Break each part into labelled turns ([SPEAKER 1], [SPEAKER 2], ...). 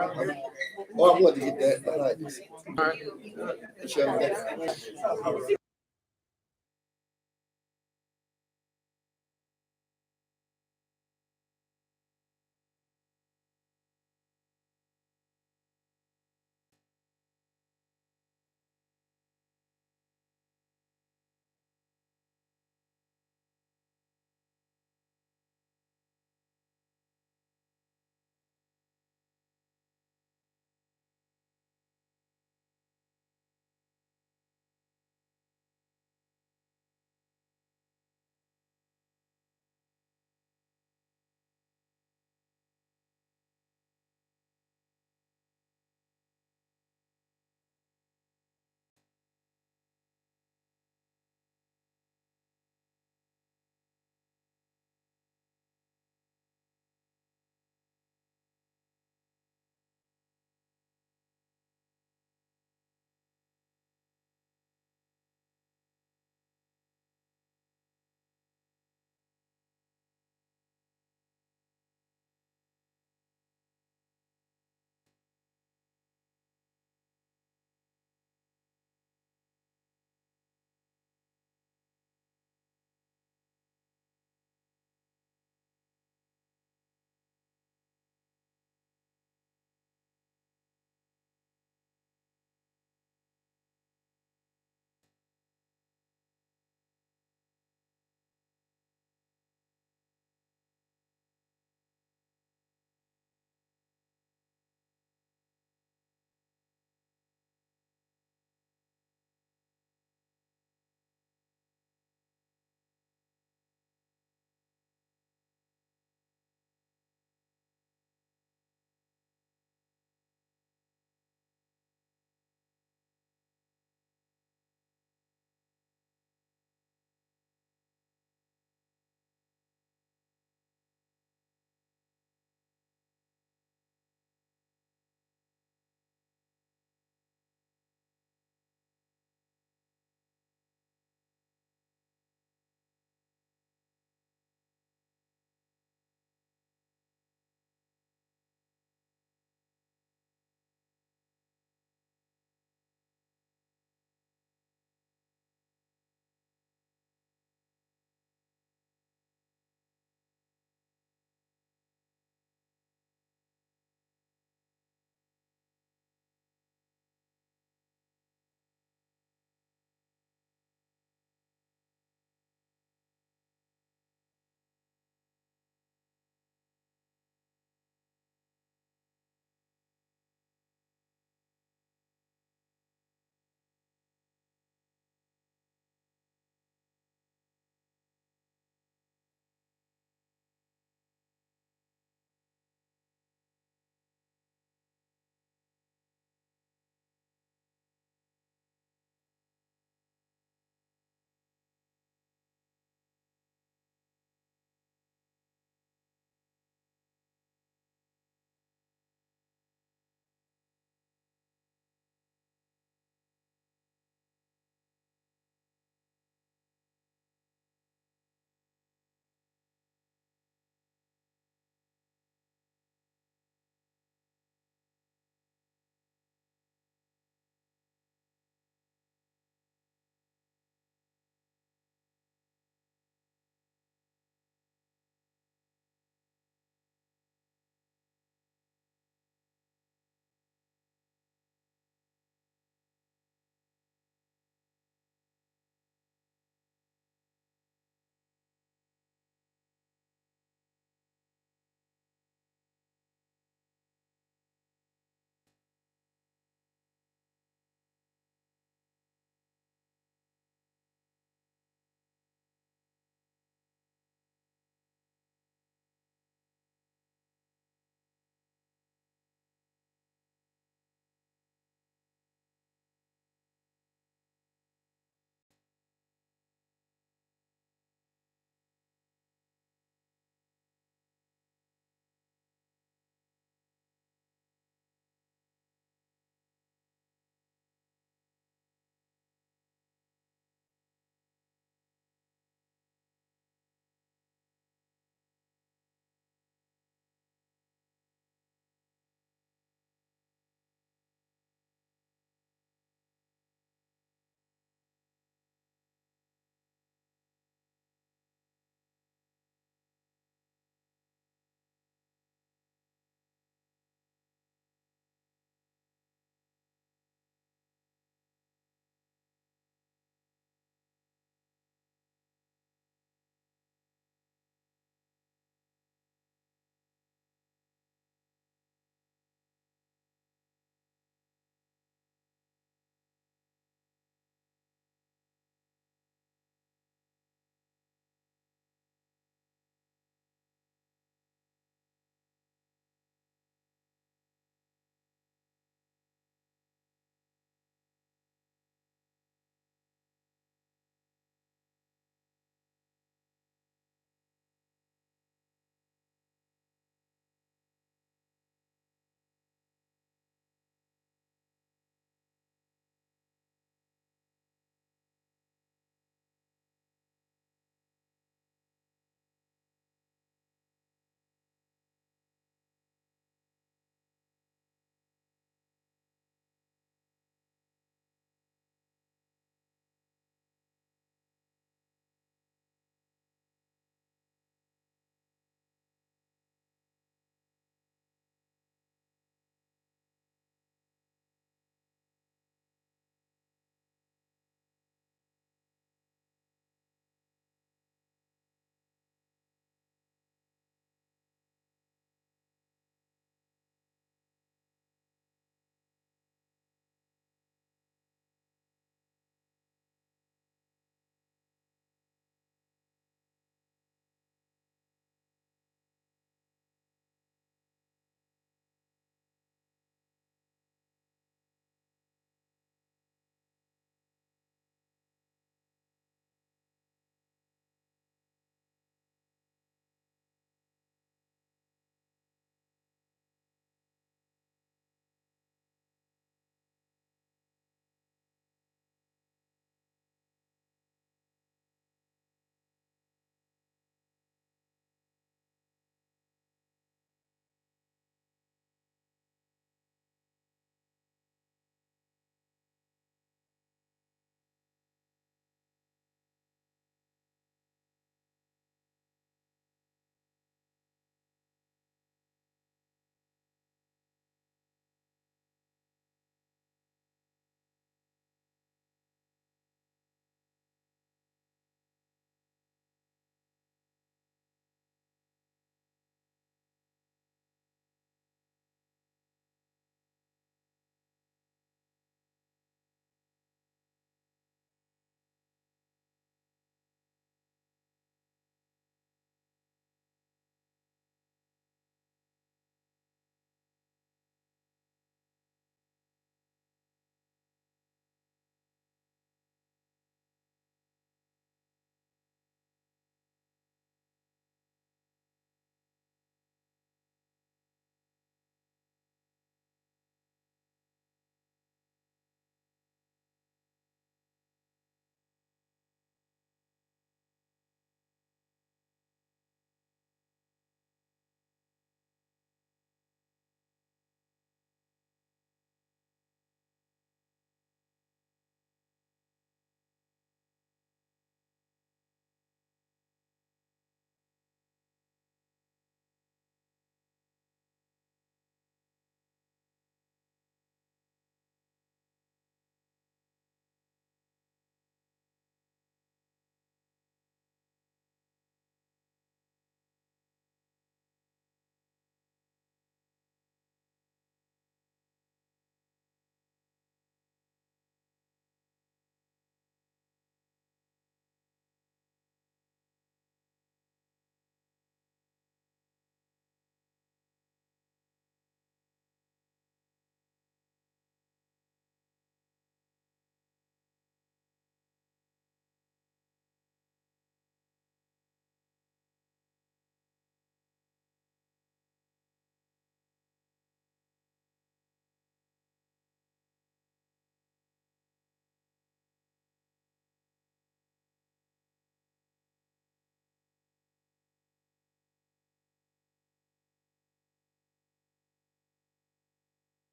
[SPEAKER 1] Oh, I wanted to get that. I like this.
[SPEAKER 2] All right.
[SPEAKER 1] Shut it down.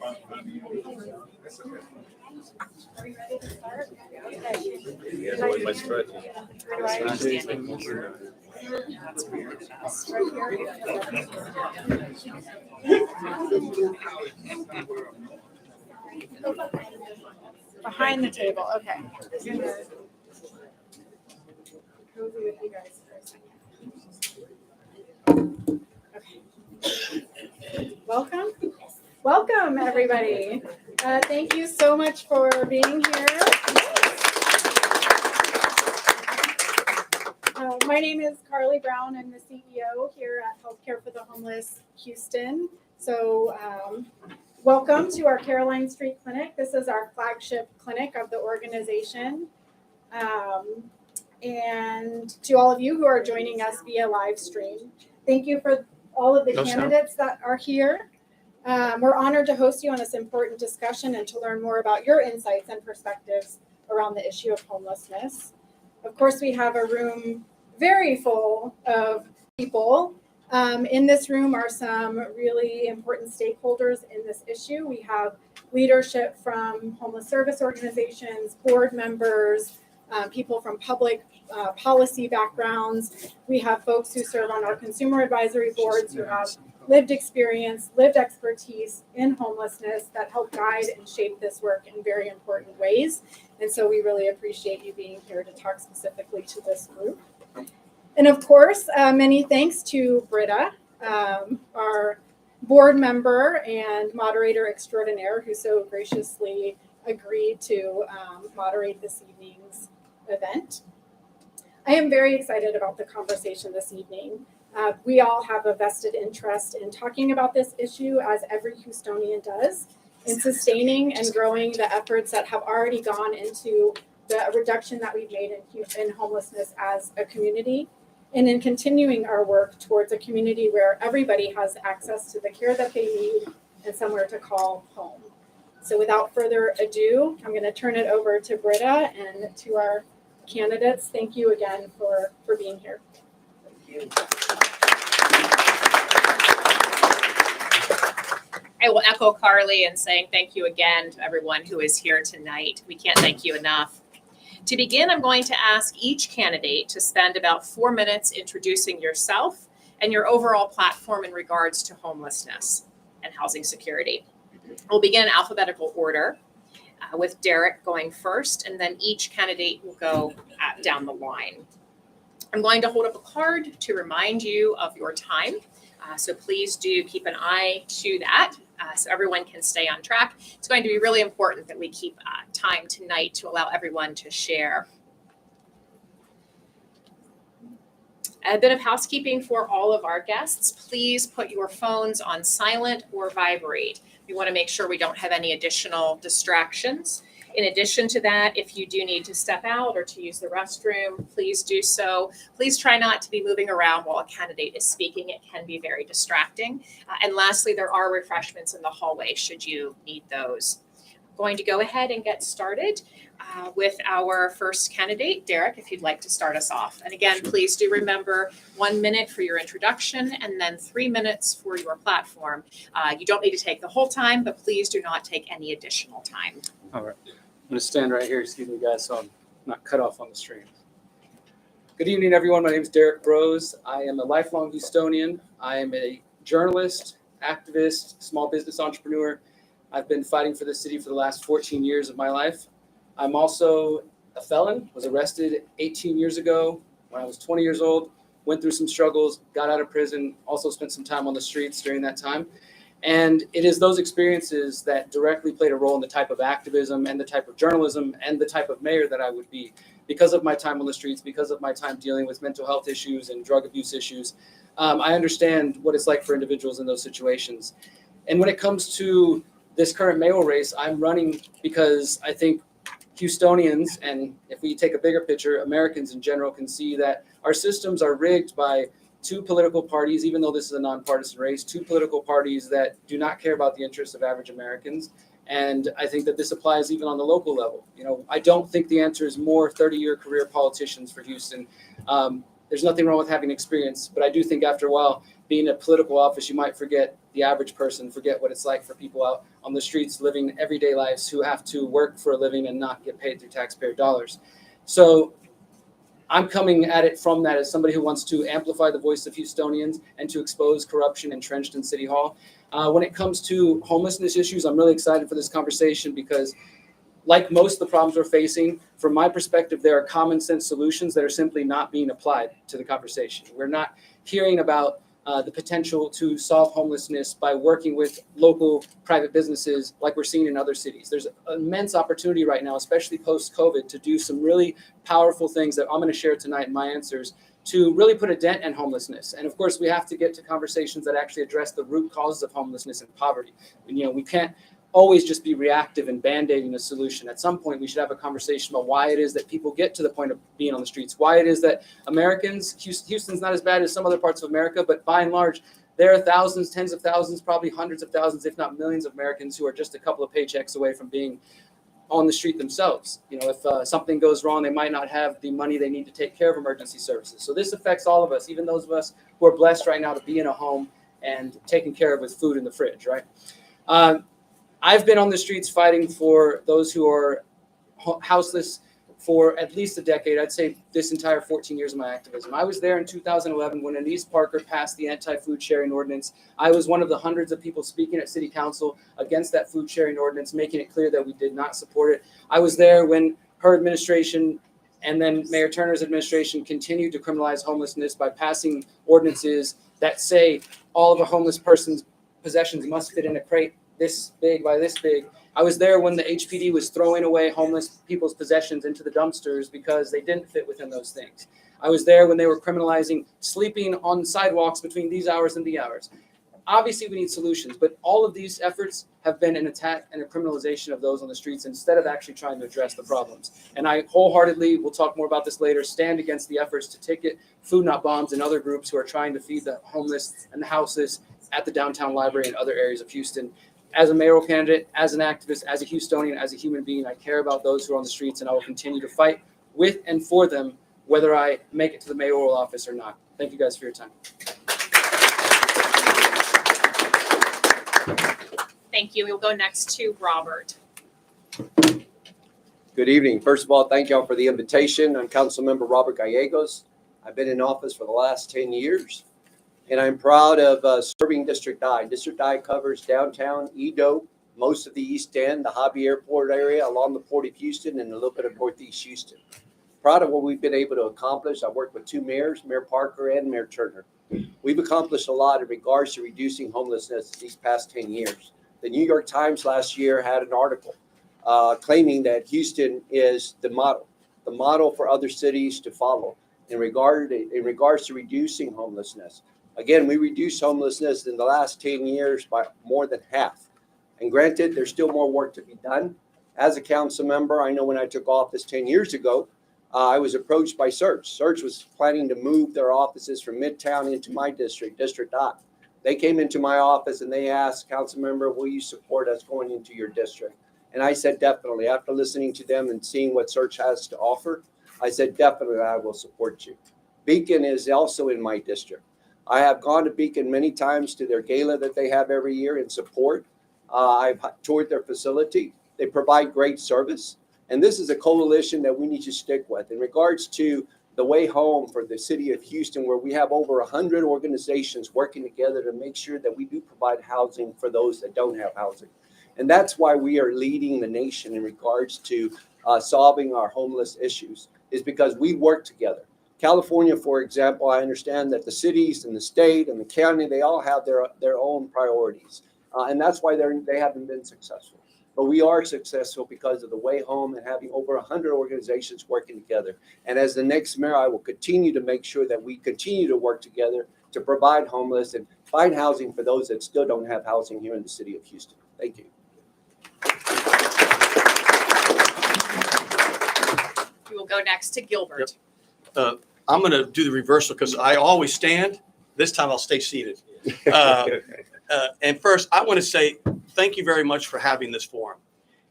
[SPEAKER 2] Are we ready to start? Okay.
[SPEAKER 3] Yeah, what am I stretching?
[SPEAKER 2] Behind the table, okay. Cozy with you guys for a second. Okay. Welcome, everybody. Thank you so much for being here. My name is Carly Brown. I'm the CEO here at Healthcare for the Homeless Houston. So welcome to our Caroline Street Clinic. This is our flagship clinic of the organization. And to all of you who are joining us via live stream, thank you for all of the candidates that are here. We're honored to host you on this important discussion and to learn more about your insights and perspectives around the issue of homelessness. Of course, we have a room very full of people. In this room are some really important stakeholders in this issue. We have leadership from homeless service organizations, board members, people from public policy backgrounds. We have folks who serve on our consumer advisory boards who have lived experience, lived expertise in homelessness that help guide and shape this work in very important ways. And so we really appreciate you being here to talk specifically to this group. And of course, many thanks to Britta, our board member and moderator extraordinaire, who so graciously agreed to moderate this evening's event. I am very excited about the conversation this evening. We all have a vested interest in talking about this issue, as every Houstonian does, in sustaining and growing the efforts that have already gone into the reduction that we've made in homelessness as a community, and in continuing our work towards a community where everybody has access to the care that they need and somewhere to call home. So without further ado, I'm going to turn it over to Britta and to our candidates. Thank you again for being here.
[SPEAKER 1] Thank you.
[SPEAKER 4] I will echo Carly in saying thank you again to everyone who is here tonight. We can't thank you enough. To begin, I'm going to ask each candidate to spend about 4 minutes introducing yourself and your overall platform in regards to homelessness and housing security. We'll begin in alphabetical order, with Derek going first, and then each candidate will go down the line. I'm going to hold up a card to remind you of your time, so please do keep an eye to that so everyone can stay on track. It's going to be really important that we keep time tonight to allow everyone to share. A bit of housekeeping for all of our guests. Please put your phones on silent or vibrate. We want to make sure we don't have any additional distractions. In addition to that, if you do need to step out or to use the restroom, please do so. Please try not to be moving around while a candidate is speaking. It can be very distracting. And lastly, there are refreshments in the hallway should you need those. I'm going to go ahead and get started with our first candidate. Derek, if you'd like to start us off. And again, please do remember 1 minute for your introduction and then 3 minutes for your platform. You don't need to take the whole time, but please do not take any additional time.
[SPEAKER 5] All right. I'm going to stand right here, excuse me, guys, so I'm not cut off on the stream. Good evening, everyone. My name is Derek Brose. I am a lifelong Houstonian. I am a journalist, activist, small business entrepreneur. I've been fighting for the city for the last 14 years of my life. I'm also a felon, was arrested 18 years ago when I was 20 years old, went through some struggles, got out of prison, also spent some time on the streets during that time. And it is those experiences that directly played a role in the type of activism and the type of journalism and the type of mayor that I would be. Because of my time on the streets, because of my time dealing with mental health issues and drug abuse issues, I understand what it's like for individuals in those situations. And when it comes to this current mayoral race, I'm running because I think Houstonians, and if we take a bigger picture, Americans in general, can see that our systems are rigged by two political parties, even though this is a nonpartisan race, two political parties that do not care about the interests of average Americans. And I think that this applies even on the local level. You know, I don't think the answer is more 30-year career politicians for Houston. There's nothing wrong with having experience, but I do think after a while, being a political office, you might forget the average person, forget what it's like for people out on the streets living everyday lives who have to work for a living and not get paid through taxpayer dollars. So I'm coming at it from that as somebody who wants to amplify the voice of Houstonians and to expose corruption entrenched in City Hall. When it comes to homelessness issues, I'm really excited for this conversation because, like most of the problems we're facing, from my perspective, there are common sense solutions that are simply not being applied to the conversation. We're not hearing about the potential to solve homelessness by working with local private businesses like we're seeing in other cities. There's immense opportunity right now, especially post-COVID, to do some really powerful things that I'm going to share tonight in my answers to really put a dent in homelessness. And of course, we have to get to conversations that actually address the root causes of homelessness and poverty. And, we can't always just be reactive and band-aiding a solution. At some point, we should have a conversation about why it is that people get to the point of being on the streets, why it is that Americans, Houston's not as bad as some other parts of America, but by and large, there are thousands, tens of thousands, probably hundreds of thousands, if not millions of Americans who are just a couple of paychecks away from being on the street themselves. If something goes wrong, they might not have the money they need to take care of emergency services. So this affects all of us, even those of us who are blessed right now to be in a home and taken care of with food in the fridge, right? I've been on the streets fighting for those who are houseless for at least a decade. I'd say this entire 14 years of my activism. I was there in 2011 when Anise Parker passed the anti-food sharing ordinance. I was one of the hundreds of people speaking at City Council against that food sharing ordinance, making it clear that we did not support it. I was there when her administration and then Mayor Turner's administration continued to criminalize homelessness by passing ordinances that say all of a homeless person's possessions must fit in a crate this big by this big. I was there when the HPD was throwing away homeless people's possessions into the dumpsters because they didn't fit within those things. I was there when they were criminalizing sleeping on sidewalks between these hours and the hours. Obviously, we need solutions, but all of these efforts have been an attack and a criminalization of those on the streets instead of actually trying to address the problems. And I wholeheartedly, we'll talk more about this later, stand against the efforts to ticket Food Not Bombs and other groups who are trying to feed the homeless and the houseless at the downtown library and other areas of Houston. As a mayoral candidate, as an activist, as a Houstonian, as a human being, I care about those who are on the streets, and I will continue to fight with and for them, whether I make it to the mayoral office or not. Thank you guys for your time.
[SPEAKER 4] Thank you. We'll go next to Robert.
[SPEAKER 3] Good evening. First of all, thank y'all for the invitation. I'm Councilmember Robert Gallegos. I've been in office for the last 10 years. And I'm proud of serving District I. District I covers downtown, Edo, most of the East End, the Hobby Airport area, along the Port of Houston, and a little bit of Northeast Houston. Proud of what we've been able to accomplish. I worked with two mayors, Mayor Parker and Mayor Turner. We've accomplished a lot in regards to reducing homelessness these past 10 years. The New York Times last year had an article claiming that Houston is the model for other cities to follow in regards to reducing homelessness. Again, we reduced homelessness in the last 10 years by more than half. And granted, there's still more work to be done. As a council member, I know when I took office 10 years ago, I was approached by Search. Search was planning to move their offices from Midtown into my district, District I. They came into my office and they asked, council member, will you support us going into your district? And I said, definitely. After listening to them and seeing what Search has to offer, I said, definitely, I will support you. Beacon is also in my district. I have gone to Beacon many times to their gala that they have every year in support. I've toured their facility. They provide great service. And this is a coalition that we need to stick with. In regards to the way home for the city of Houston, where we have over 100 organizations working together to make sure that we do provide housing for those that don't have housing. And that's why we are leading the nation in regards to solving our homeless issues, is because we work together. California, for example, I understand that the cities and the state and the county, they all have their own priorities. And that's why they haven't been successful. But we are successful because of the way home and having over 100 organizations working together. And as the next mayor, I will continue to make sure that we continue to work together to provide homeless and find housing for those that still don't have housing here in the city of Houston. Thank you.
[SPEAKER 4] We will go next to Gilbert.
[SPEAKER 6] Yep. I'm going to do the reversal because I always stand. This time I'll stay seated. And first, I want to say thank you very much for having this forum.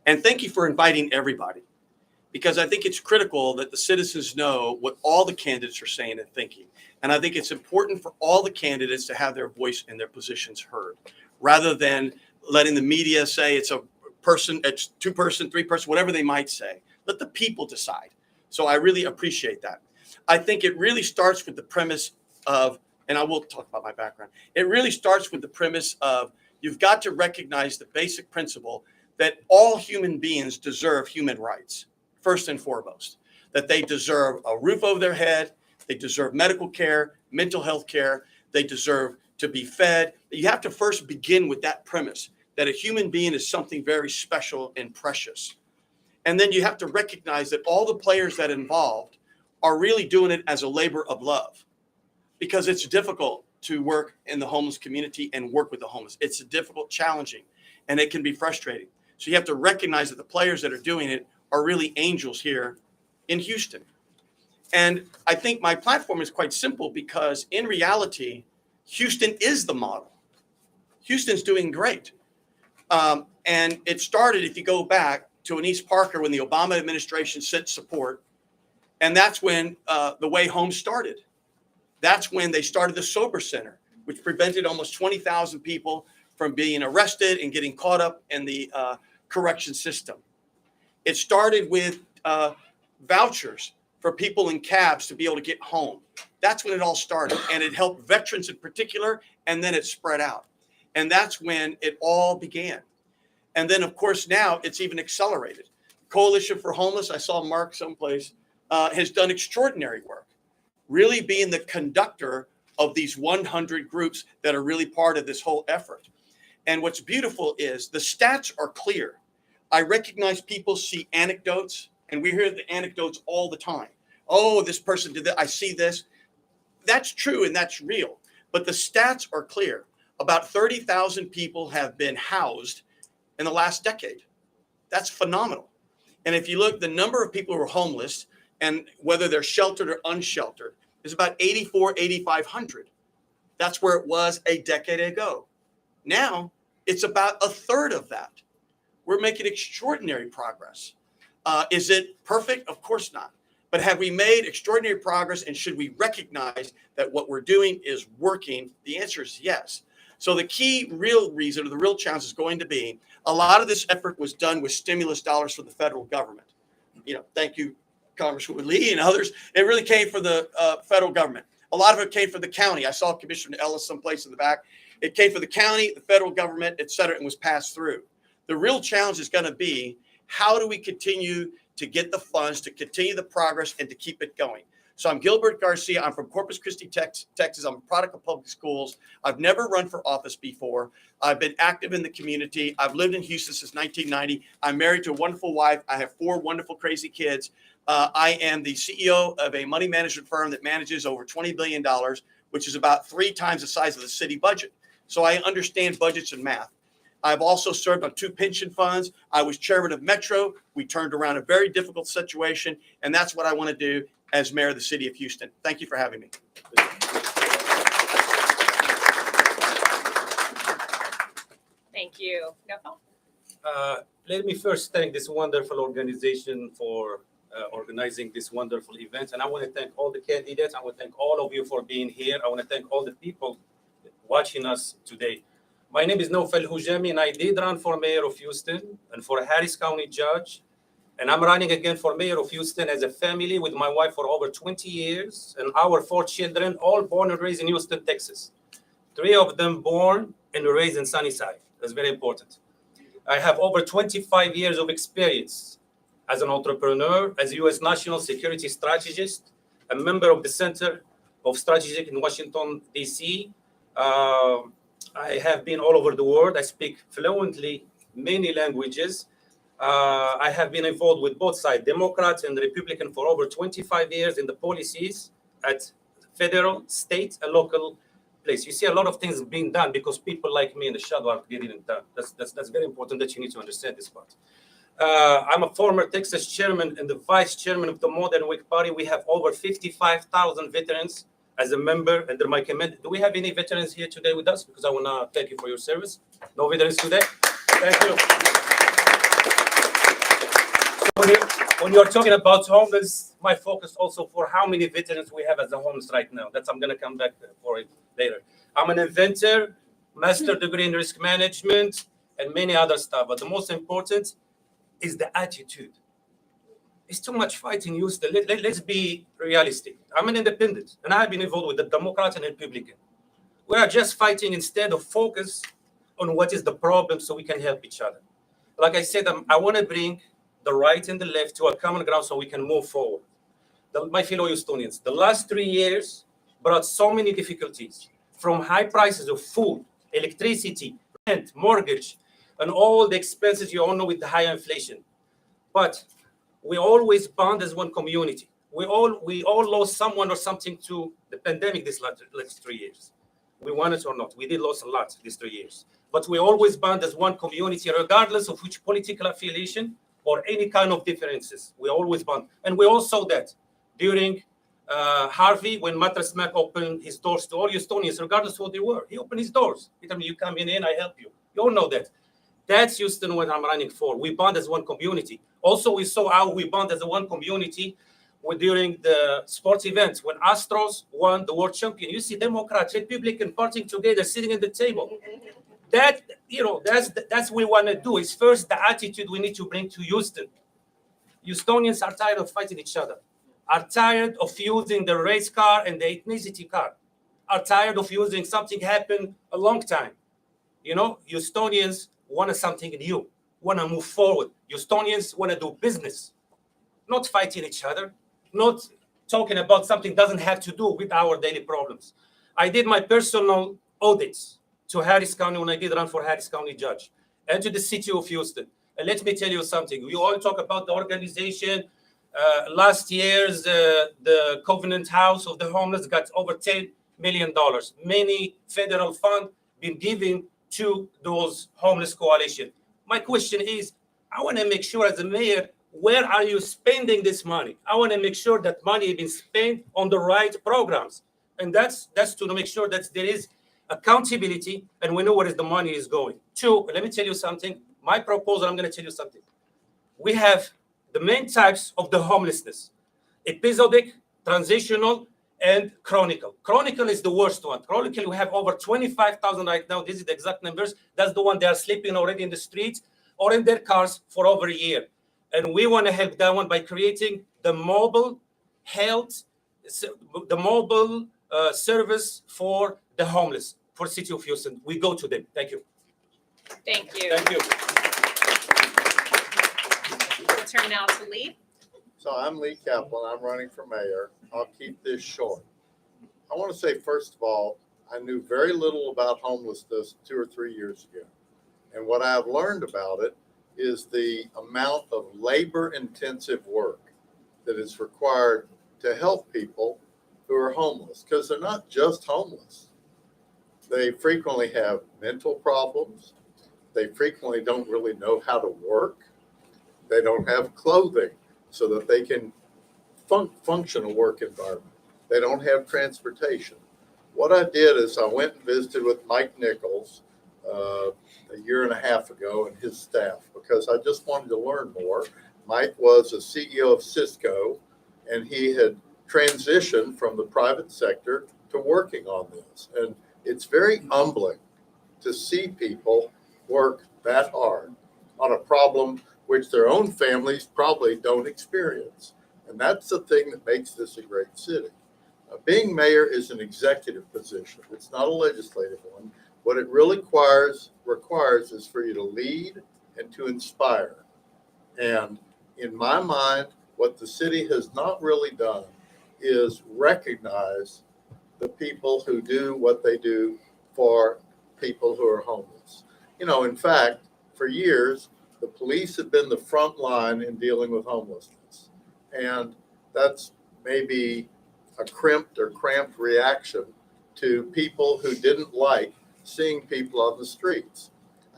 [SPEAKER 6] And thank you for inviting everybody. because I think it's critical that the citizens know what all the candidates are saying and thinking. And I think it's important for all the candidates to have their voice and their positions heard, rather than letting the media say it's a person, it's 2-person, 3-person, whatever they might say. Let the people decide. So I really appreciate that. I think it really starts with the premise of, and I will talk about my background. It really starts with the premise of you've got to recognize the basic principle that all human beings deserve human rights, first and foremost, that they deserve a roof over their head, they deserve medical care, mental health care, they deserve to be fed. You have to first begin with that premise that a human being is something very special and precious. And then you have to recognize that all the players that are involved are really doing it as a labor of love, because it's difficult to work in the homeless community and work with the homeless. It's difficult, challenging, and it can be frustrating. So you have to recognize that the players that are doing it are really angels here in Houston. And I think my platform is quite simple, because in reality, Houston is the model. Houston's doing great. And it started, if you go back to an East Parker, when the Obama administration sent support, and that's when the Way Home started. That's when they started the Sober Center, which prevented almost 20,000 people from being arrested and getting caught up in the correction system. It started with vouchers for people in cabs to be able to get home. That's when it all started. And it helped veterans in particular, and then it spread out. And that's when it all began. And then, of course, now it's even accelerated. Coalition for Homeless, I saw Mark someplace, has done extraordinary work, really being the conductor of these 100 groups that are really part of this whole effort. And what's beautiful is the stats are clear. I recognize people see anecdotes, and we hear the anecdotes all the time. Oh, this person did that. I see this. That's true, and that's real. But the stats are clear. About 30,000 people have been housed in the last decade. That's phenomenal. And if you look, the number of people who are homeless, and whether they're sheltered or unsheltered, is about 8,500. That's where it was a decade ago. Now, it's about a third of that. We're making extraordinary progress. Is it perfect? Of course not. But have we made extraordinary progress, and should we recognize that what we're doing is working? The answer is yes. So the key real reason, or the real challenge, is going to be a lot of this effort was done with stimulus dollars from the federal government. You know, thank you, Congresswoman Lee and others. It really came from the federal government. A lot of it came from the county. I saw Commissioner Ellis someplace in the back. It came from the county, the federal government, et cetera, and was passed through. The real challenge is going to be, how do we continue to get the funds to continue the progress and to keep it going? So I'm Gilbert Garcia. I'm from Corpus Christi, Texas. I'm a product of public schools. I've never run for office before. I've been active in the community. I've lived in Houston since 1990. I'm married to a wonderful wife. I have 4 wonderful, crazy kids. I am the CEO of a money management firm that manages over $20 billion, which is about 3 times the size of the city budget. So I understand budgets and math. I've also served on 2 pension funds. I was chairman of Metro. We turned around a very difficult situation, and that's what I want to do as mayor of the city of Houston. Thank you for having me.
[SPEAKER 4] Thank you. No?
[SPEAKER 7] Let me first thank this wonderful organization for organizing this wonderful event. And I want to thank all the candidates. I want to thank all of you for being here. I want to thank all the people watching us today. My name is Naufal Hujami, and I did run for mayor of Houston and for a Harris County judge. And I'm running again for mayor of Houston as a family with my wife for over 20 years. And our 4 children, all born and raised in Houston, Texas. 3 of them born and raised in Sunnyside. That's very important. I have over 25 years of experience as an entrepreneur, as a U.S. national security strategist, a member of the Center of Strategic in Washington, D.C. I have been all over the world. I speak fluently many languages. I have been involved with both sides, Democrats and Republican, for over 25 years in the policies at federal, state, and local place. You see a lot of things being done because people like me in the shadow are getting it done. That's very important that you need to understand this part. I'm a former Texas chairman and the vice chairman of the Modern Whig Party. We have over 55,000 veterans as a member under my command. Do we have any veterans here today with us? Because I want to thank you for your service. No veterans today? Thank you. When you're talking about homeless, my focus also for how many veterans we have as a homeless right now. That's I'm gonna come back for it later. I'm an inventor, master degree in risk management, and many other stuff. But the most important is the attitude. It's too much fighting used. Let's be realistic. I'm an independent, and I've been involved with the Democrat and Republican. We are just fighting instead of focus on what is the problem so we can help each other. Like I said, I want to bring the right and the left to a common ground so we can move forward. My fellow Houstonians, the last 3 years brought so many difficulties, from high prices of food, electricity, rent, mortgage, and all the expenses you all know with the high inflation. But we always bond as one community. We all lost someone or something to the pandemic this last 3 years. We want it or not, we did lose a lot these 3 years. But we always bond as one community, regardless of which political affiliation or any kind of differences. We always bond. And we all saw that during Harvey, when Mattress Mac opened his doors to all Houstonians, regardless of who they were. He opened his doors. He told me, you come in, I help you. You all know that. That's Houston what I'm running for. We bond as one community. Also, we saw how we bond as one community during the sports events. When Astros won the world champion, you see Democrats, Republican partying together, sitting at the table. That's what we want to do. Is first the attitude we need to bring to Houston. Houstonians are tired of fighting each other, are tired of using the race car and the ethnicity car, are tired of using something happened a long time. Houstonians want something new, want to move forward. Houstonians want to do business, not fighting each other, not talking about something doesn't have to do with our daily problems. I did my personal audits to Harris County when I did run for Harris County judge and to the city of Houston. And let me tell you something. We all talk about the organization. Last year's the Covenant House of the Homeless got over $10 million. Many federal funds been given to those homeless coalition. My question is, I want to make sure as a mayor, where are you spending this money? I want to make sure that money has been spent on the right programs. And that's to make sure that there is accountability and we know where the money is going. Two, let me tell you something. My proposal, I'm going to tell you something. We have the main types of the homelessness: episodic, transitional, and chronicle. Chronicle is the worst one. Chronicle, we have over 25,000 right now. This is the exact numbers. That's the one they are sleeping already in the streets or in their cars for over a year. And we want to help that one by creating the mobile health, the mobile service for the homeless for City of Houston. We go to them. Thank you.
[SPEAKER 4] Thank you.
[SPEAKER 7] Thank you.
[SPEAKER 4] We'll turn now to Lee.
[SPEAKER 1] So I'm Lee Kaplan. I'm running for mayor. I'll keep this short. I want to say, first of all, I knew very little about homelessness 2 or 3 years ago. And what I've learned about it is the amount of labor-intensive work that is required to help people who are homeless, because they're not just homeless. They frequently have mental problems. They frequently don't really know how to work. They don't have clothing so that they can function a work environment. They don't have transportation. What I did is I went and visited with Mike Nichols a year and a half ago and his staff, because I just wanted to learn more. Mike was a CEO of Cisco, and he had transitioned from the private sector to working on this. And it's very humbling to see people work that hard on a problem which their own families probably don't experience. And that's the thing that makes this a great city. Being mayor is an executive position. It's not a legislative one. What it really requires is for you to lead and to inspire. And in my mind, what the city has not really done is recognize the people who do what they do for people who are homeless. In fact, for years, the police have been the front line in dealing with homelessness. And that's maybe a crimped or cramped reaction to people who didn't like seeing people on the streets.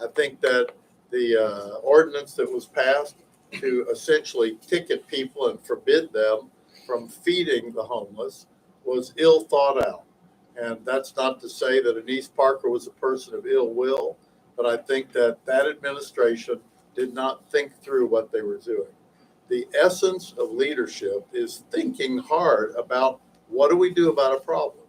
[SPEAKER 1] I think that the ordinance that was passed to essentially ticket people and forbid them from feeding the homeless was ill thought out. And that's not to say that Anise Parker was a person of ill will, but I think that administration did not think through what they were doing. the essence of leadership is thinking hard about what do we do about a problem.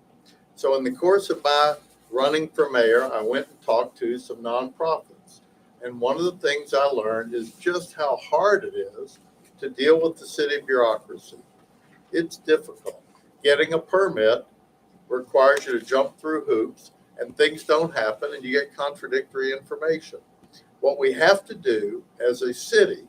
[SPEAKER 1] So in the course of my running for mayor, I went and talked to some nonprofits. And one of the things I learned is just how hard it is to deal with the city bureaucracy. It's difficult. Getting a permit requires you to jump through hoops, and things don't happen, and you get contradictory information. What we have to do as a city,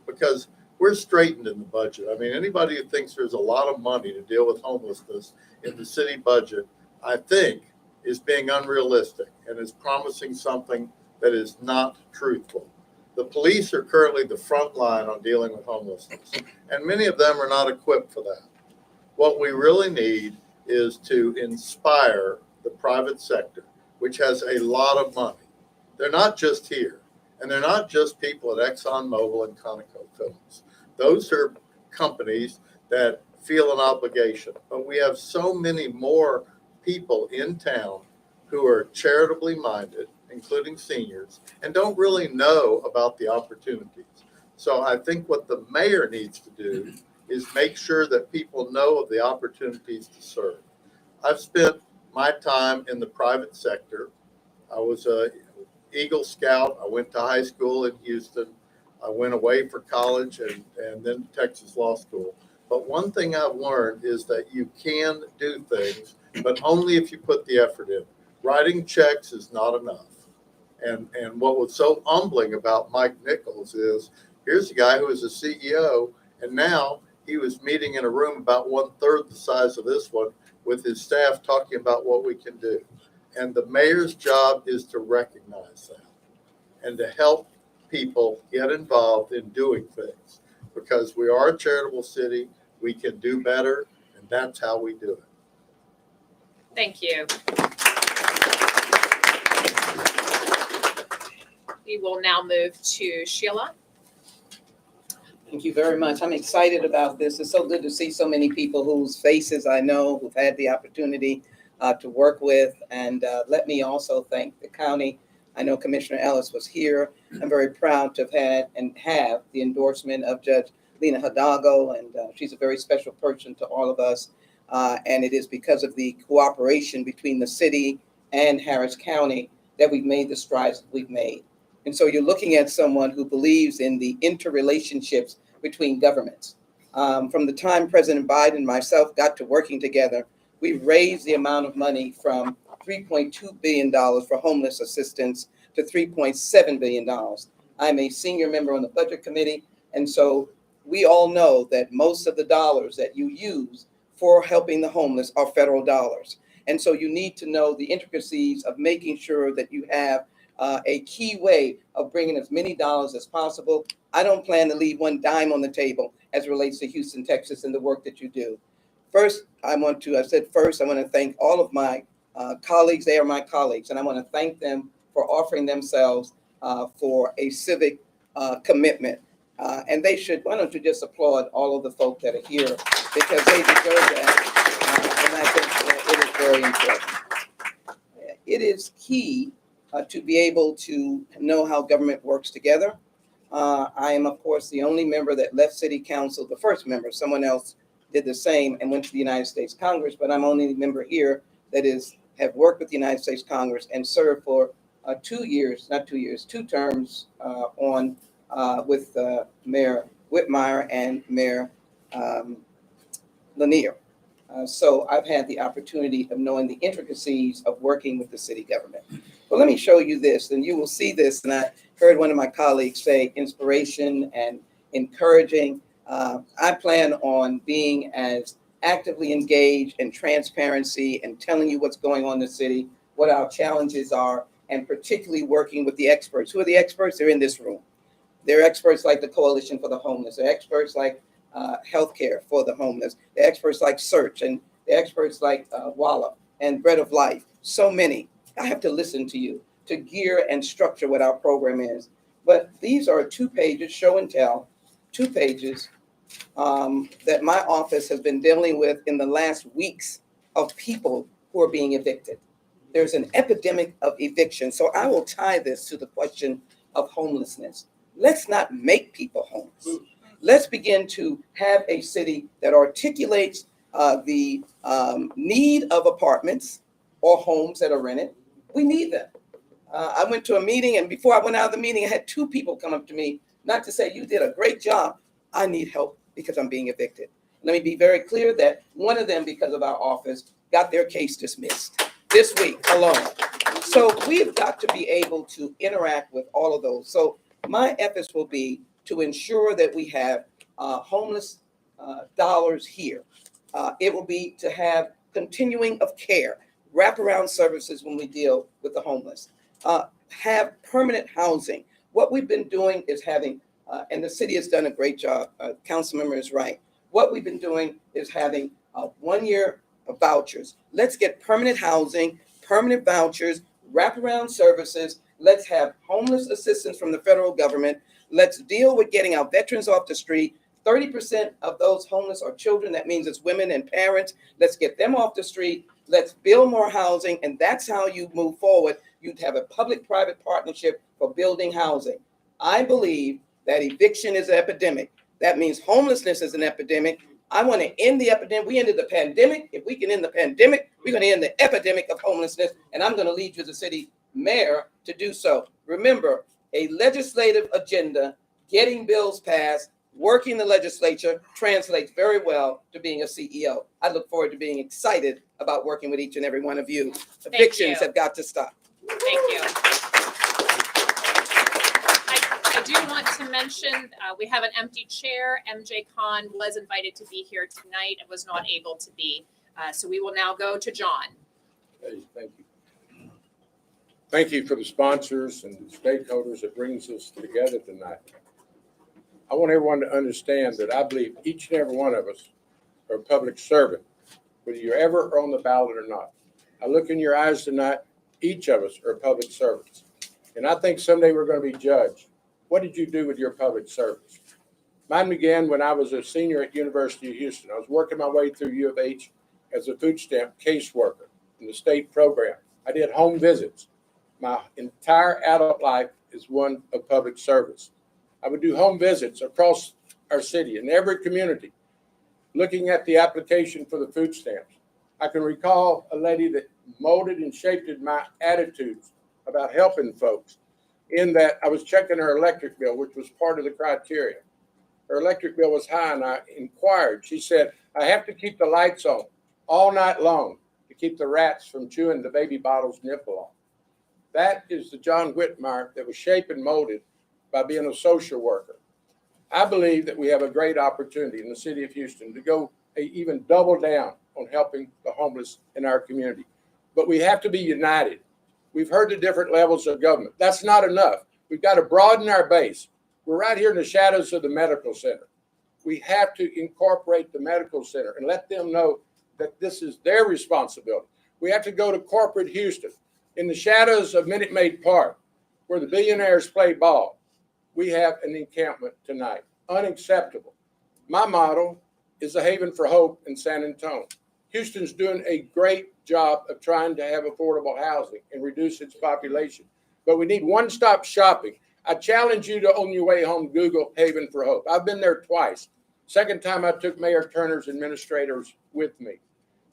[SPEAKER 1] because we're straitened in the budget. I mean, anybody who thinks there's a lot of money to deal with homelessness in the city budget, I think, is being unrealistic and is promising something that is not truthful. The police are currently the front line on dealing with homelessness, and many of them are not equipped for that. What we really need is to inspire the private sector, which has a lot of money. They're not just here, and they're not just people at ExxonMobil and ConocoPhillips. Those are companies that feel an obligation, but we have so many more people in town who are charitably minded, including seniors, and don't really know about the opportunities. So I think what the mayor needs to do is make sure that people know of the opportunities to serve. I've spent my time in the private sector. I was a Eagle Scout. I went to high school in Houston. I went away for college and then Texas Law School. But one thing I've learned is that you can do things, but only if you put the effort in. Writing checks is not enough. And what was so humbling about Mike Nichols is here's a guy who was a CEO, and now he was meeting in a room about 1/3 the size of this one with his staff talking about what we can do. And the mayor's job is to recognize that and to help people get involved in doing things, because we are a charitable city. We can do better, and that's how we do it.
[SPEAKER 4] Thank you. We will now move to Sheila.
[SPEAKER 8] Thank you very much. I'm excited about this. It's so good to see so many people whose faces I know, who've had the opportunity to work with. And let me also thank the county. I know Commissioner Ellis was here. I'm very proud to have had and have the endorsement of Judge Lena Hidalgo, and she's a very special person to all of us. And it is because of the cooperation between the city and Harris County that we've made the strides that we've made. And so you're looking at someone who believes in the interrelationships between governments. From the time President Biden and myself got to working together, we raised the amount of money from $3.2 billion for homeless assistance to $3.7 billion. I'm a senior member on the budget committee, and so we all know that most of the dollars that you use for helping the homeless are federal dollars. And so you need to know the intricacies of making sure that you have a key way of bringing as many dollars as possible. I don't plan to leave one dime on the table as it relates to Houston, Texas, and the work that you do. First, I want to thank all of my colleagues. They are my colleagues, and I want to thank them for offering themselves for a civic commitment. And they should, why don't you just applaud all of the folks that are here, because they deserve that. And I think it is very important. It is key to be able to know how government works together. I am, of course, the only member that left City Council, the first member. Someone else did the same and went to the United States Congress, but I'm only the member here that have worked with the United States Congress and served for 2 terms with Mayor Whitmire and Mayor Lanier. So I've had the opportunity of knowing the intricacies of working with the city government. Well, let me show you this, and you will see this. And I heard one of my colleagues say inspiration and encouraging. I plan on being as actively engaged in transparency and telling you what's going on in the city, what our challenges are, and particularly working with the experts. Who are the experts? They're in this room. They're experts like the Coalition for the Homeless. They're experts like healthcare for the homeless. They're experts like Search, and they're experts like Wallop and Bread of Life. So many. I have to listen to you to gear and structure what our program is. But these are 2 pages, show and tell, 2 pages that my office has been dealing with in the last weeks of people who are being evicted. There's an epidemic of eviction. So I will tie this to the question of homelessness. Let's not make people homeless. Let's begin to have a city that articulates the need of apartments or homes that are rented. We need them. I went to a meeting, and before I went out of the meeting, I had 2 people come up to me, not to say you did a great job. I need help because I'm being evicted. Let me be very clear that one of them, because of our office, got their case dismissed this week alone. So we've got to be able to interact with all of those. So my efforts will be to ensure that we have homeless dollars here. It will be to have continuing of care, wraparound services when we deal with the homeless, have permanent housing. What we've been doing is having, and the city has done a great job, council member is right. What we've been doing is having 1 year of vouchers. Let's get permanent housing, permanent vouchers, wraparound services. Let's have homeless assistance from the federal government. Let's deal with getting our veterans off the street. 30% of those homeless are children. That means it's women and parents. Let's get them off the street. Let's build more housing. And that's how you move forward. You'd have a public-private partnership for building housing. I believe that eviction is an epidemic. That means homelessness is an epidemic. I want to end the epidemic. We ended the pandemic. If we can end the pandemic, we're going to end the epidemic of homelessness. And I'm going to lead you as a city mayor to do so. Remember, a legislative agenda, getting bills passed, working the legislature translates very well to being a CEO. I look forward to being excited about working with each and every one of you. Evictions have got to stop.
[SPEAKER 4] Thank you. I do want to mention, we have an empty chair. MJ Khan was invited to be here tonight and was not able to be. So we will now go to John.
[SPEAKER 9] Hey, thank you. Thank you for the sponsors and the stakeholders that brings us together tonight. I want everyone to understand that I believe each and every one of us are a public servant, whether you're ever on the ballot or not. I look in your eyes tonight, each of us are public servants. And I think someday we're going to be judged. What did you do with your public service? Mine began when I was a senior at University of Houston. I was working my way through U of H as a food stamp caseworker in the state program. I did home visits. My entire adult life is one of public service. I would do home visits across our city in every community, looking at the application for the food stamps. I can recall a lady that molded and shaped my attitudes about helping folks, in that I was checking her electric bill, which was part of the criteria. Her electric bill was high, and I inquired. She said, I have to keep the lights on all night long to keep the rats from chewing the baby bottle's nipple off. That is the John Whitmire that was shaped and molded by being a social worker. I believe that we have a great opportunity in the city of Houston to go even double down on helping the homeless in our community. But we have to be united. We've heard the different levels of government. That's not enough. We've got to broaden our base. We're right here in the shadows of the medical center. We have to incorporate the medical center and let them know that this is their responsibility. We have to go to corporate Houston. In the shadows of Minute Maid Park, where the billionaires play ball, we have an encampment tonight. Unacceptable. My model is a haven for hope in San Antonio. Houston's doing a great job of trying to have affordable housing and reduce its population. But we need one-stop shopping. I challenge you to, on your way home, Google Haven for Hope. I've been there twice. Second time I took Mayor Turner's administrators with me.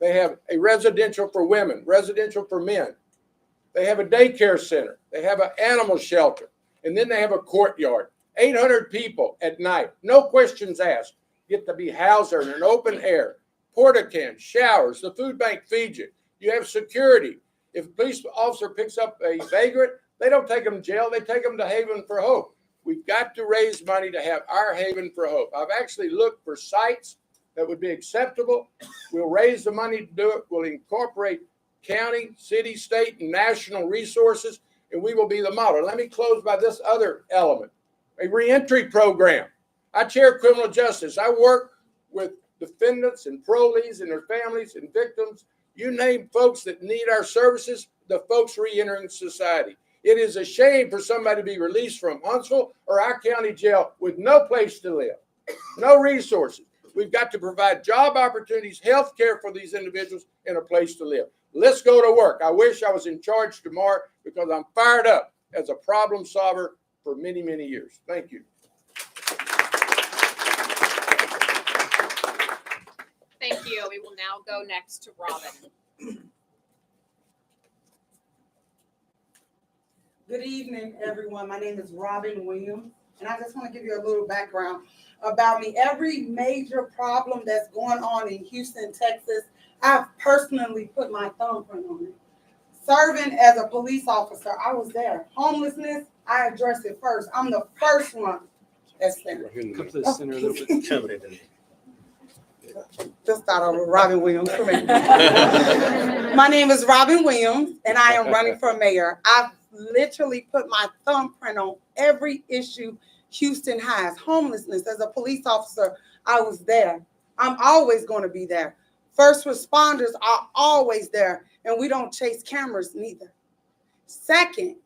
[SPEAKER 9] They have a residential for women, residential for men. They have a daycare center. They have an animal shelter. And then they have a courtyard. 800 people at night, no questions asked, get to be housed in an open air. Porta cans, showers, the food bank feeds you. You have security. If a police officer picks up a vagrant, they don't take them to jail. They take them to Haven for Hope. We've got to raise money to have our Haven for Hope. I've actually looked for sites that would be acceptable. We'll raise the money to do it. We'll incorporate county, city, state, and national resources, and we will be the model. Let me close by this other element, a reentry program. I chair criminal justice. I work with defendants and parolees and their families and victims. You name folks that need our services, the folks reentering society. It is a shame for somebody to be released from Huntsville or our county jail with no place to live, no resources. We've got to provide job opportunities, health care for these individuals, and a place to live. Let's go to work. I wish I was in charge tomorrow because I'm fired up as a problem solver for many, many years. Thank you.
[SPEAKER 4] Thank you. We will now go next to Robin.
[SPEAKER 10] Good evening, everyone. My name is Robin Williams, and I just want to give you a little background about me. Every major problem that's going on in Houston, Texas, I've personally put my thumbprint on it. Serving as a police officer, I was there. Homelessness, I addressed it first. I'm the first one that's there.
[SPEAKER 5] Come to the center a little bit.
[SPEAKER 10] Just start over, Robin Williams for me. My name is Robin Williams, and I am running for mayor. I've literally put my thumbprint on every issue Houston has. Homelessness, as a police officer, I was there. I'm always going to be there. First responders are always there, and we don't chase cameras neither. Second,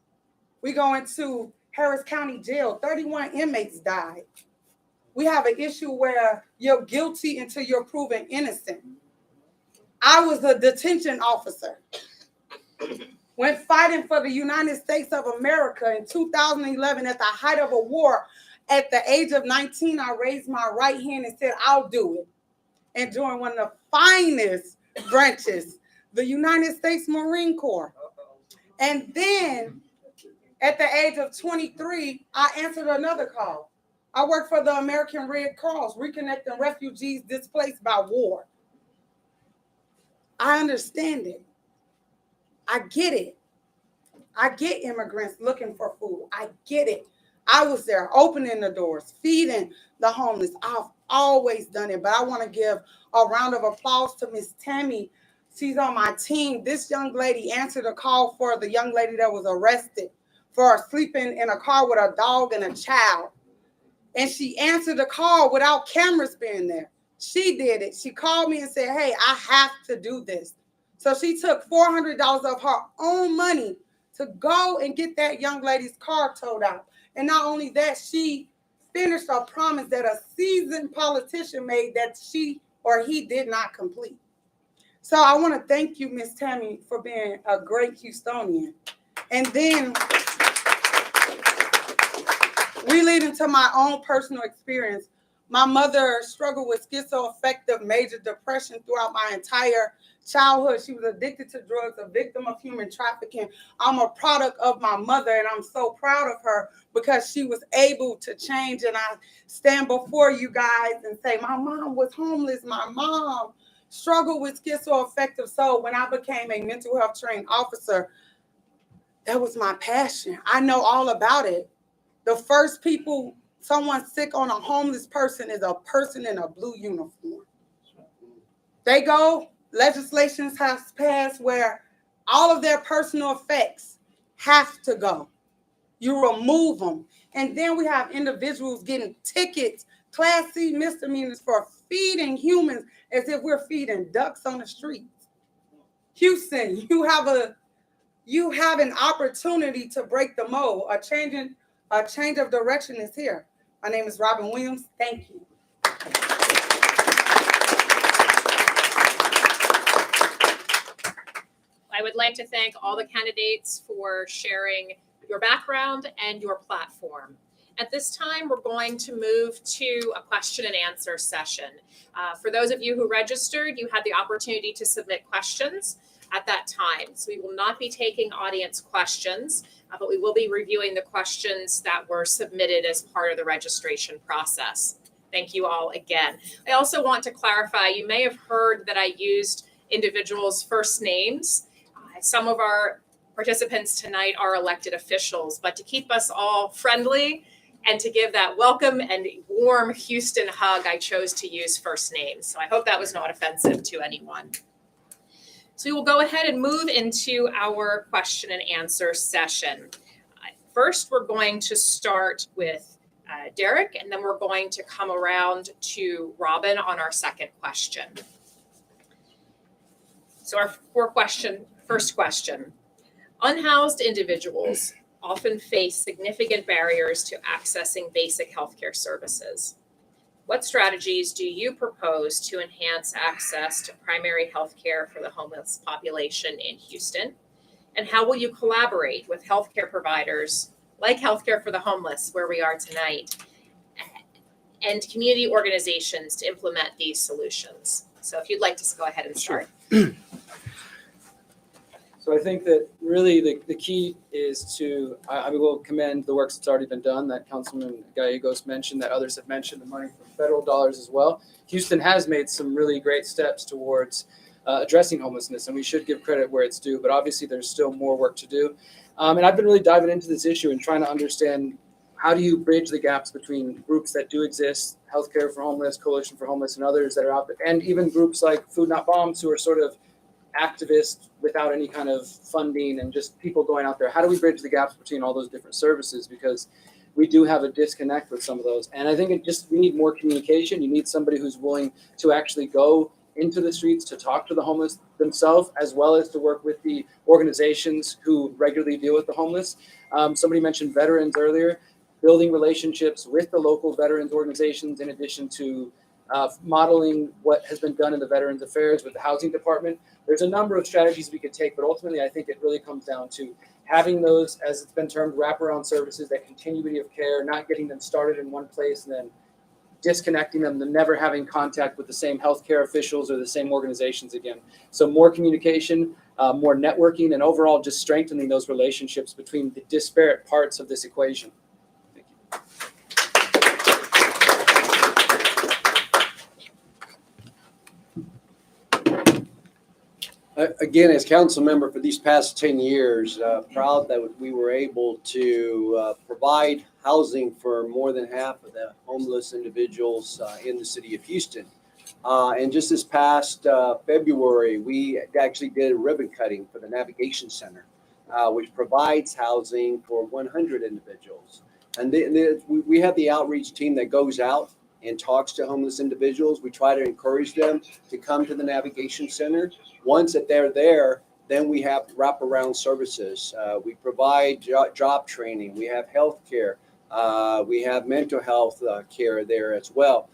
[SPEAKER 10] we go into Harris County Jail. 31 inmates died. We have an issue where you're guilty until you're proven innocent. I was a detention officer. When fighting for the United States of America in 2011 at the height of a war, at the age of 19, I raised my right hand and said, I'll do it. And during one of the finest branches, the United States Marine Corps. And then at the age of 23, I answered another call. I worked for the American Red Cross, reconnecting refugees displaced by war. I understand it. I get it. I get immigrants looking for food. I get it. I was there opening the doors, feeding the homeless. I've always done it, but I want to give a round of applause to Miss Tammy. She's on my team. This young lady answered a call for the young lady that was arrested for sleeping in a car with a dog and a child. And she answered the call without cameras being there. She did it. She called me and said, hey, I have to do this. So she took $400 of her own money to go and get that young lady's car towed out. And not only that, she finished a promise that a seasoned politician made that she or he did not complete. So I want to thank you, Miss Tammy, for being a great Houstonian. And then we lead into my own personal experience. My mother struggled with schizoaffective major depression throughout my entire childhood. She was addicted to drugs, a victim of human trafficking. I'm a product of my mother, and I'm so proud of her because she was able to change. And I stand before you guys and say, my mom was homeless. My mom struggled with schizoaffective. So when I became a mental health trained officer, that was my passion. I know all about it. The first people, someone sick on a homeless person is a person in a blue uniform. They go, legislation has passed where all of their personal effects have to go. You remove them. And then we have individuals getting tickets, Class C misdemeanors for feeding humans as if we're feeding ducks on the streets. Houston, you have an opportunity to break the mold. A change of direction is here. My name is Robin Williams. Thank you.
[SPEAKER 4] I would like to thank all the candidates for sharing your background and your platform. At this time, we're going to move to a question and answer session. For those of you who registered, you had the opportunity to submit questions at that time. So we will not be taking audience questions, but we will be reviewing the questions that were submitted as part of the registration process. Thank you all again. I also want to clarify, you may have heard that I used individuals' first names. Some of our participants tonight are elected officials, but to keep us all friendly and to give that welcome and warm Houston hug, I chose to use first names. So I hope that was not offensive to anyone. So we will go ahead and move into our question and answer session. First, we're going to start with Derek, and then we're going to come around to Robin on our second question. So our first question. Unhoused individuals often face significant barriers to accessing basic healthcare services. What strategies do you propose to enhance access to primary healthcare for the homeless population in Houston? And how will you collaborate with healthcare providers like Healthcare for the Homeless, where we are tonight, and community organizations to implement these solutions? So if you'd like to go ahead and start.
[SPEAKER 5] So I think that really the key is to, I will commend the work that's already been done, that Councilman Gallegos mentioned, that others have mentioned, the money from federal dollars as well. Houston has made some really great steps towards addressing homelessness, and we should give credit where it's due, but obviously there's still more work to do. And I've been really diving into this issue and trying to understand, how do you bridge the gaps between groups that do exist, Healthcare for Homeless, Coalition for Homeless, and others that are out there, and even groups like Food Not Bombs, who are sort of activists without any kind of funding and just people going out there. How do we bridge the gaps between all those different services? Because we do have a disconnect with some of those. And I think we need more communication. You need somebody who's willing to actually go into the streets to talk to the homeless themselves, as well as to work with the organizations who regularly deal with the homeless. Somebody mentioned veterans earlier, building relationships with the local veterans organizations, in addition to modeling what has been done in the Veterans Affairs with the Housing Department. There's a number of strategies we could take, but ultimately I think it really comes down to having those, as it's been termed, wraparound services, that continuity of care, not getting them started in one place and then disconnecting them, and never having contact with the same healthcare officials or the same organizations again. So more communication, more networking, and overall just strengthening those relationships between the disparate parts of this equation. Thank you.
[SPEAKER 3] Again, as council member for these past 10 years, proud that we were able to provide housing for more than half of the homeless individuals in the city of Houston. And just this past February, we actually did a ribbon cutting for the Navigation Center, which provides housing for 100 individuals. And we have the outreach team that goes out and talks to homeless individuals. We try to encourage them to come to the Navigation Center. Once that they're there, then we have wraparound services. We provide job training. We have health care. We have mental health care there as well.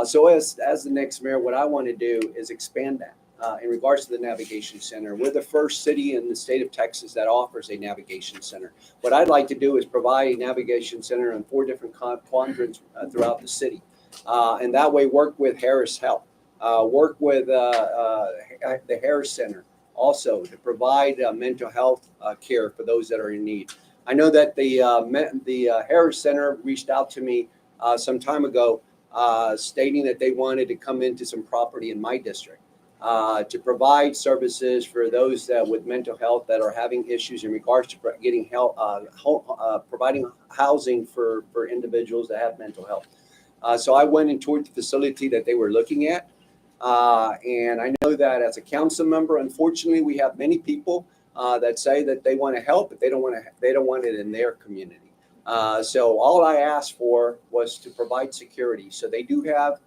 [SPEAKER 3] So as the next mayor, what I want to do is expand that in regards to the Navigation Center. We're the first city in the state of Texas that offers a Navigation Center. What I'd like to do is provide a Navigation Center in 4 different quadrants throughout the city. And that way work with Harris Health, work with the Harris Center also to provide mental health care for those that are in need. I know that the Harris Center reached out to me some time ago stating that they wanted to come into some property in my district to provide services for those with mental health that are having issues in regards to getting help, providing housing for individuals that have mental health. So I went and toured the facility that they were looking at. And I know that as a council member, unfortunately, we have many people that say that they want to help, but they don't want it in their community. So all I asked for was to provide security. So they do have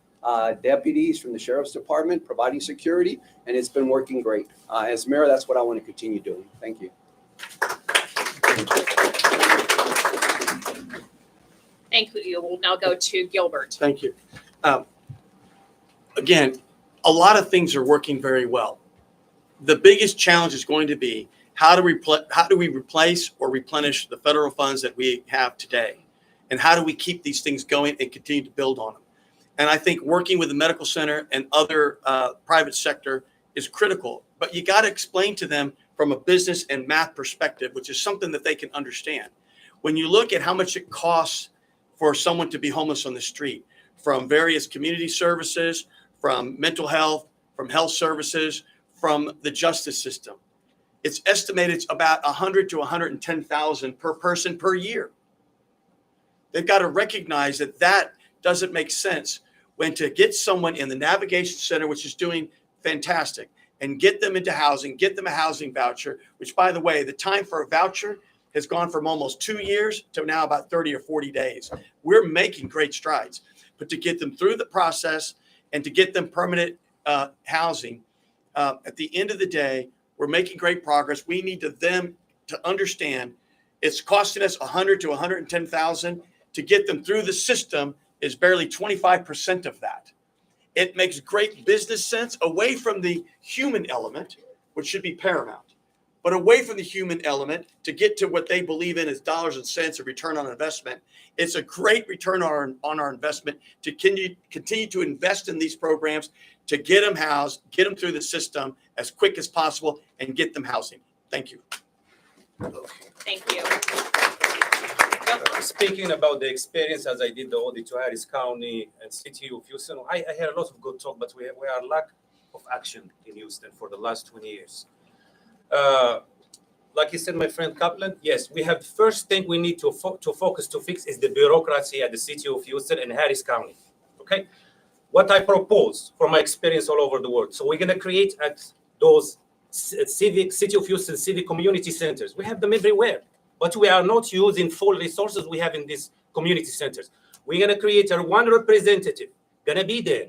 [SPEAKER 3] deputies from the Sheriff's Department providing security, and it's been working great. As mayor, that's what I want to continue doing. Thank you.
[SPEAKER 4] Thank you. We'll now go to Gilbert.
[SPEAKER 6] Thank you. Again, a lot of things are working very well. The biggest challenge is going to be how do we replace or replenish the federal funds that we have today? And how do we keep these things going and continue to build on them? And I think working with the medical center and other private sector is critical, but you got to explain to them from a business and math perspective, which is something that they can understand. When you look at how much it costs for someone to be homeless on the street, from various community services, from mental health, from health services, from the justice system, it's estimated it's about $100,000 to $110,000 per person per year. They've got to recognize that that doesn't make sense when to get someone in the Navigation Center, which is doing fantastic, and get them into housing, get them a housing voucher, which, by the way, the time for a voucher has gone from almost 2 years to now about 30 or 40 days. We're making great strides, but to get them through the process and to get them permanent housing, at the end of the day, we're making great progress. We need them to understand it's costing us $100,000 to $110,000 to get them through the system is barely 25% of that. It makes great business sense away from the human element, which should be paramount, but away from the human element to get to what they believe in as dollars and cents of return on investment. It's a great return on our investment to continue to invest in these programs to get them housed, get them through the system as quick as possible, and get them housing. Thank you.
[SPEAKER 4] Thank you.
[SPEAKER 7] Speaking about the experience as I did the audit to Harris County and City of Houston, I heard a lot of good talk, but we are lack of action in Houston for the last 20 years. Like you said, my friend Kaplan, yes, we have the first thing we need to focus to fix is the bureaucracy at the City of Houston and Harris County. Okay, what I propose from my experience all over the world. So we're going to create at those City of Houston civic community centers. We have them everywhere, but we are not using full resources we have in these community centers. We're going to create one representative going to be there,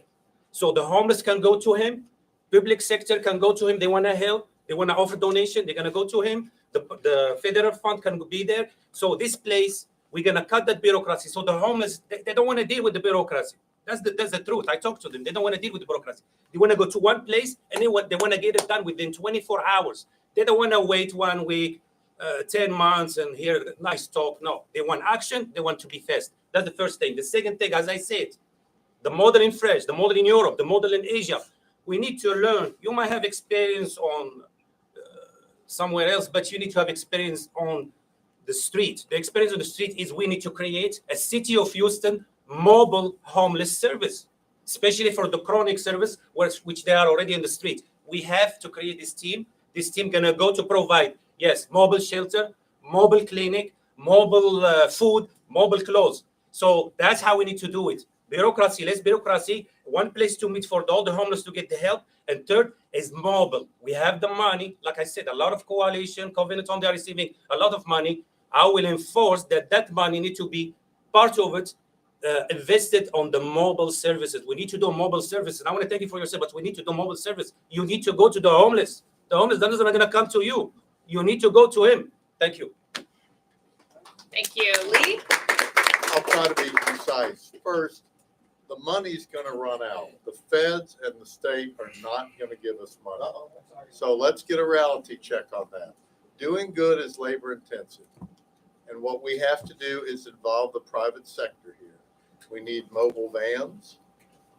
[SPEAKER 7] so the homeless can go to him, public sector can go to him. They want to help, they want to offer donation, they're going to go to him. The federal fund can be there. So this place, we're going to cut that bureaucracy. So the homeless, they don't want to deal with the bureaucracy. That's the truth. I talked to them. They don't want to deal with the bureaucracy. They want to go to one place and they want to get it done within 24 hours. They don't want to wait 1 week, 10 months and hear nice talk. No, they want action. They want to be fast. That's the first thing. The second thing, as I said, the model in France, the model in Europe, the model in Asia. We need to learn. You might have experience on somewhere else, but you need to have experience on the street. The experience on the street is we need to create a City of Houston mobile homeless service, especially for the chronic service, which they are already in the street. We have to create this team. This team gonna go to provide, yes, mobile shelter, mobile clinic, mobile food, mobile clothes. So that's how we need to do it. Bureaucracy, less bureaucracy, one place to meet for all the homeless to get the help. And third is mobile. We have the money. Like I said, a lot of coalition, covenant on, they are receiving a lot of money. I will enforce that money need to be part of it invested on the mobile services. We need to do mobile services. And I want to thank you for your service, but we need to do mobile service. You need to go to the homeless. The homeless doesn't going to come to you. You need to go to him. Thank you.
[SPEAKER 4] Thank you. Lee?
[SPEAKER 1] I'll try to be precise. First, the money's going to run out. The feds and the state are not going to give us money. So let's get a reality check on that. Doing good is labor intensive. And what we have to do is involve the private sector here. We need mobile vans.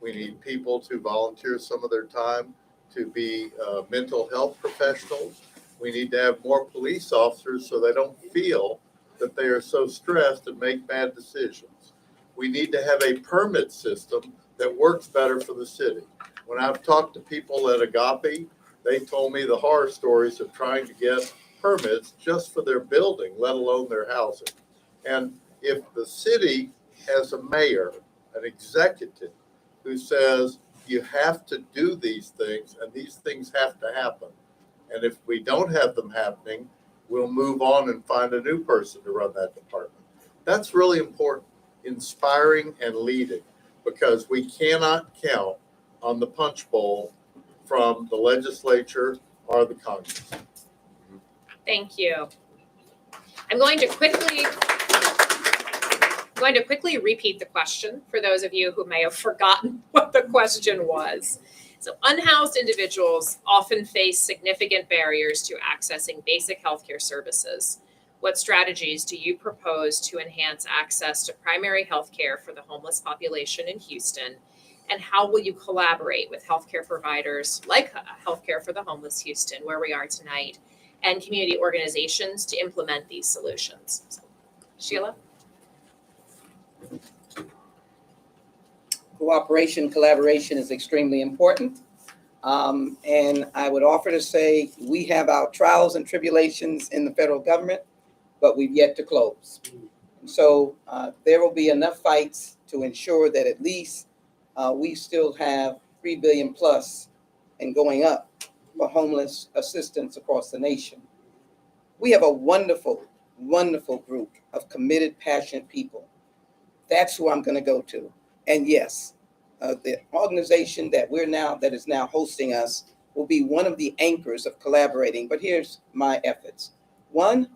[SPEAKER 1] We need people to volunteer some of their time to be mental health professionals. We need to have more police officers so they don't feel that they are so stressed and make bad decisions. We need to have a permit system that works better for the city. When I've talked to people at Agape, they told me the horror stories of trying to get permits just for their building, let alone their housing. And if the city has a mayor, an executive, who says you have to do these things and these things have to happen, and if we don't have them happening, we'll move on and find a new person to run that department. That's really important, inspiring and leading, because we cannot count on the punch bowl from the legislature or the Congress.
[SPEAKER 4] Thank you. I'm going to quickly repeat the question for those of you who may have forgotten what the question was. So unhoused individuals often face significant barriers to accessing basic healthcare services. What strategies do you propose to enhance access to primary healthcare for the homeless population in Houston? And how will you collaborate with healthcare providers like Healthcare for the Homeless Houston, where we are tonight, and community organizations to implement these solutions? So, Sheila?
[SPEAKER 8] Cooperation, collaboration is extremely important. And I would offer to say we have our trials and tribulations in the federal government, but we've yet to close. And so there will be enough fights to ensure that at least we still have 3 billion plus and going up for homeless assistance across the nation. We have a wonderful, wonderful group of committed, passionate people. That's who I'm going to go to. And yes, the organization that is now hosting us will be one of the anchors of collaborating. But here's my efforts. One,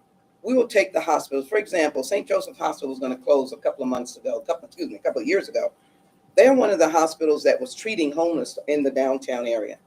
[SPEAKER 8] we will take the hospitals. For example, St. Joseph Hospital was going to close a couple of years ago. They're one of the hospitals that was treating homeless in the downtown area.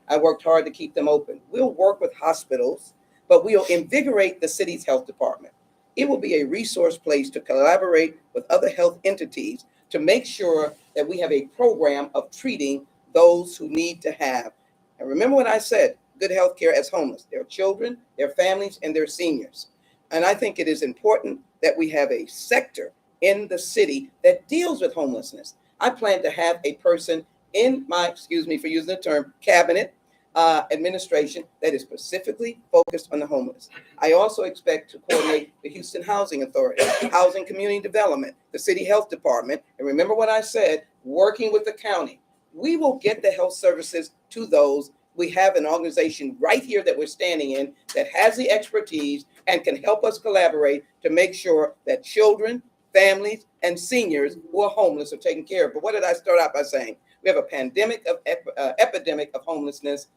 [SPEAKER 8] I worked hard to keep them open. We'll work with hospitals, but we'll invigorate the city's health department. It will be a resource place to collaborate with other health entities to make sure that we have a program of treating those who need to have. And remember what I said, good health care as homeless, their children, their families, and their seniors. And I think it is important that we have a sector in the city that deals with homelessness. I plan to have a person in my, excuse me for using the term, cabinet administration that is specifically focused on the homeless. I also expect to coordinate the Houston Housing Authority, Housing Community Development, the City Health Department. And remember what I said, working with the county. We will get the health services to those. We have an organization right here that we're standing in that has the expertise and can help us collaborate to make sure that children, families, and seniors who are homeless are taken care of. But what did I start out by saying? We have a pandemic of epidemic of homelessness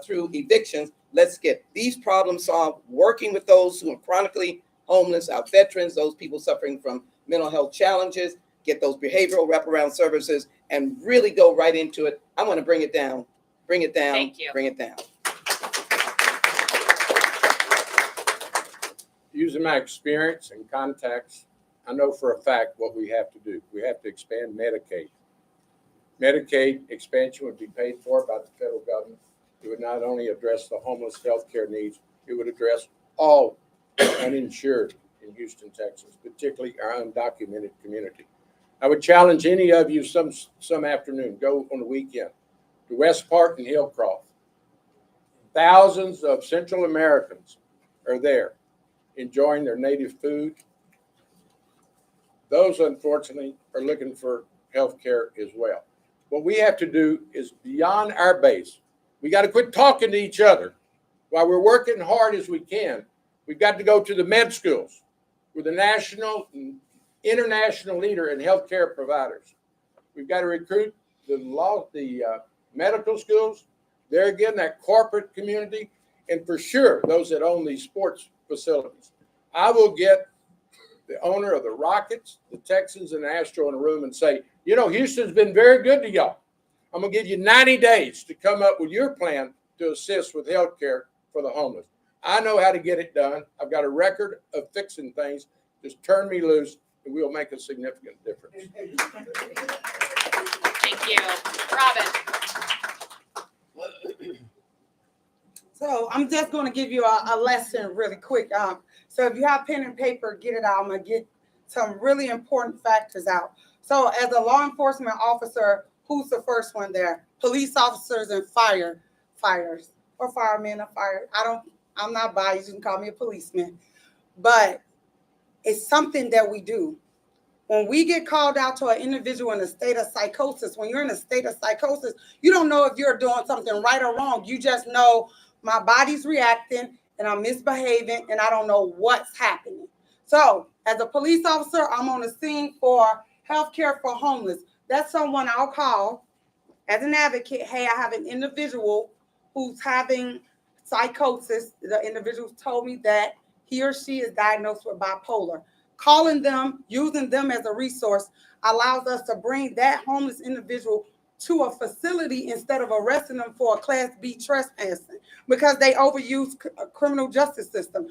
[SPEAKER 8] through evictions. Let's get these problems solved, working with those who are chronically homeless, our veterans, those people suffering from mental health challenges, get those behavioral wraparound services, and really go right into it. I want to bring it down, bring it down,
[SPEAKER 4] Thank you.
[SPEAKER 8] bring it down.
[SPEAKER 9] Using my experience and contacts, I know for a fact what we have to do. We have to expand Medicaid. Medicaid expansion would be paid for by the federal government. It would not only address the homeless healthcare needs, it would address all uninsured in Houston, Texas, particularly our undocumented community. I would challenge any of you some afternoon, go on the weekend to West Park and Hillcroft. Thousands of Central Americans are there enjoying their native food. Those, unfortunately, are looking for health care as well. What we have to do is beyond our base. We got to quit talking to each other while we're working hard as we can. We've got to go to the med schools. We're the national and international leader in healthcare providers. We've got to recruit the medical schools. There again, that corporate community, and for sure, those that own these sports facilities. I will get the owner of the Rockets, the Texans, and the Astros in a room and say, you know, Houston's been very good to y'all. I'm going to give you 90 days to come up with your plan to assist with health care for the homeless. I know how to get it done. I've got a record of fixing things. Just turn me loose, and we'll make a significant difference.
[SPEAKER 4] Thank you. Robin.
[SPEAKER 10] So I'm just going to give you a lesson really quick. So if you have pen and paper, get it out. I'm going to get some really important factors out. So as a law enforcement officer, who's the first one there? Police officers and firefighters or firemen or fire. I'm not biased. You can call me a policeman. But it's something that we do. When we get called out to an individual in a state of psychosis, when you're in a state of psychosis, you don't know if you're doing something right or wrong. You just know my body's reacting and I'm misbehaving and I don't know what's happening. So as a police officer, I'm on the scene for healthcare for homeless. That's someone I'll call as an advocate. Hey, I have an individual who's having psychosis. The individual told me that he or she is diagnosed with bipolar. Calling them, using them as a resource allows us to bring that homeless individual to a facility instead of arresting them for a Class B trespassing because they overuse a criminal justice system.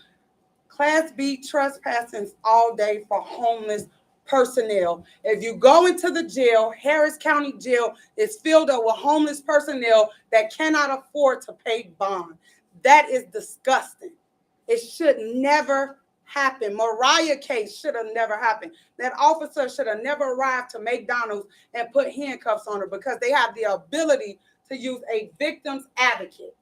[SPEAKER 10] Class B trespassing all day for homeless personnel. If you go into the jail, Harris County Jail is filled up with homeless personnel that cannot afford to pay bond. That is disgusting. It should never happen. Mariah case should have never happened. That officer should have never arrived to McDonald's and put handcuffs on her because they have the ability to use a victim's advocate.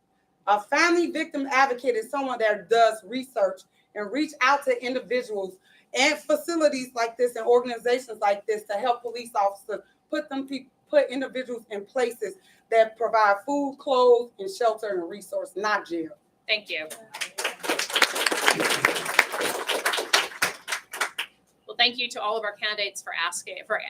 [SPEAKER 10] A family victim advocate is someone that does research and reach out to individuals and facilities like this and organizations like this to help police officers put individuals in places that provide food, clothes, and shelter and resource, not jail.
[SPEAKER 4] Thank you. Well, thank you to all of our candidates for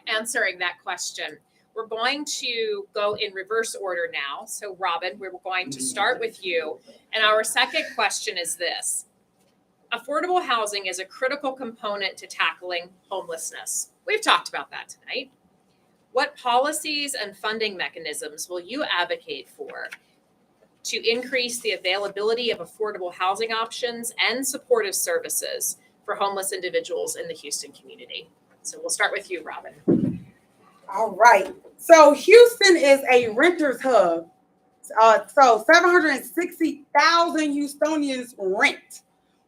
[SPEAKER 4] answering that question. We're going to go in reverse order now. So Robin, we're going to start with you. And our second question is this. Affordable housing is a critical component to tackling homelessness. We've talked about that tonight. What policies and funding mechanisms will you advocate for to increase the availability of affordable housing options and supportive services for homeless individuals in the Houston community? So we'll start with you, Robin.
[SPEAKER 10] All right. So Houston is a renter's hub. So 760,000 Houstonians rent,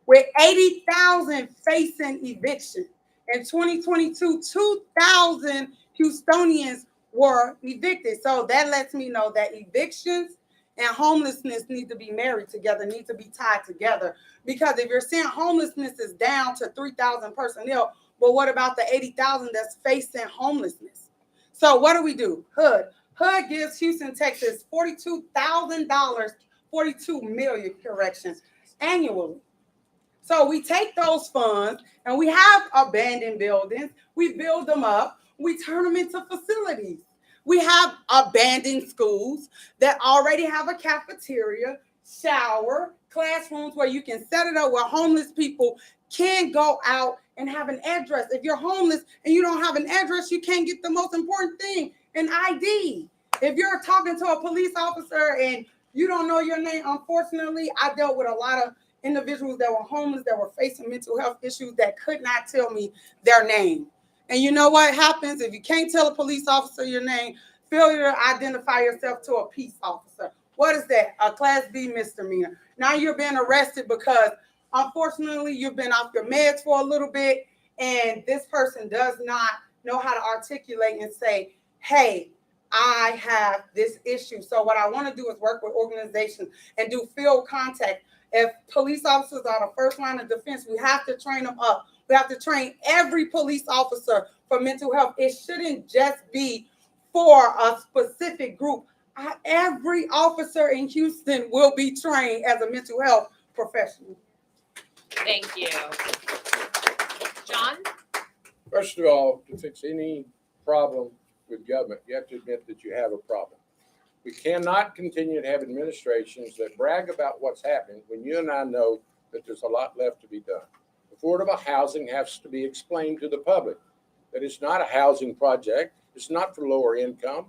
[SPEAKER 10] with 80,000 facing eviction. In 2022, 2,000 Houstonians were evicted. So that lets me know that evictions and homelessness need to be married together, need to be tied together. Because if you're saying homelessness is down to 3,000 personnel, but what about the 80,000 that's facing homelessness? So what do? HUD gives Houston, Texas $42,000, 42 million corrections annually. So we take those funds and we have abandoned buildings, we build them up, we turn them into facilities. We have abandoned schools that already have a cafeteria, shower, classrooms where you can set it up where homeless people can go out and have an address. If you're homeless and you don't have an address, you can't get the most important thing, an ID. If you're talking to a police officer and you don't know your name, unfortunately, I dealt with a lot of individuals that were homeless, that were facing mental health issues, that could not tell me their name. And you know what happens if you can't tell a police officer your name? Failure to identify yourself to a peace officer. What is that? A Class B misdemeanor. Now you're being arrested because unfortunately you've been off your meds for a little bit, and this person does not know how to articulate and say, hey, I have this issue. So what I want to do is work with organizations and do field contact. If police officers are the first line of defense, we have to train them up. We have to train every police officer for mental health. It shouldn't just be for a specific group. Every officer in Houston will be trained as a mental health professional.
[SPEAKER 4] Thank you. John?
[SPEAKER 9] First of all, to fix any problem with government, you have to admit that you have a problem. We cannot continue to have administrations that brag about what's happening when you and I know that there's a lot left to be done. Affordable housing has to be explained to the public that it's not a housing project. It's not for lower income.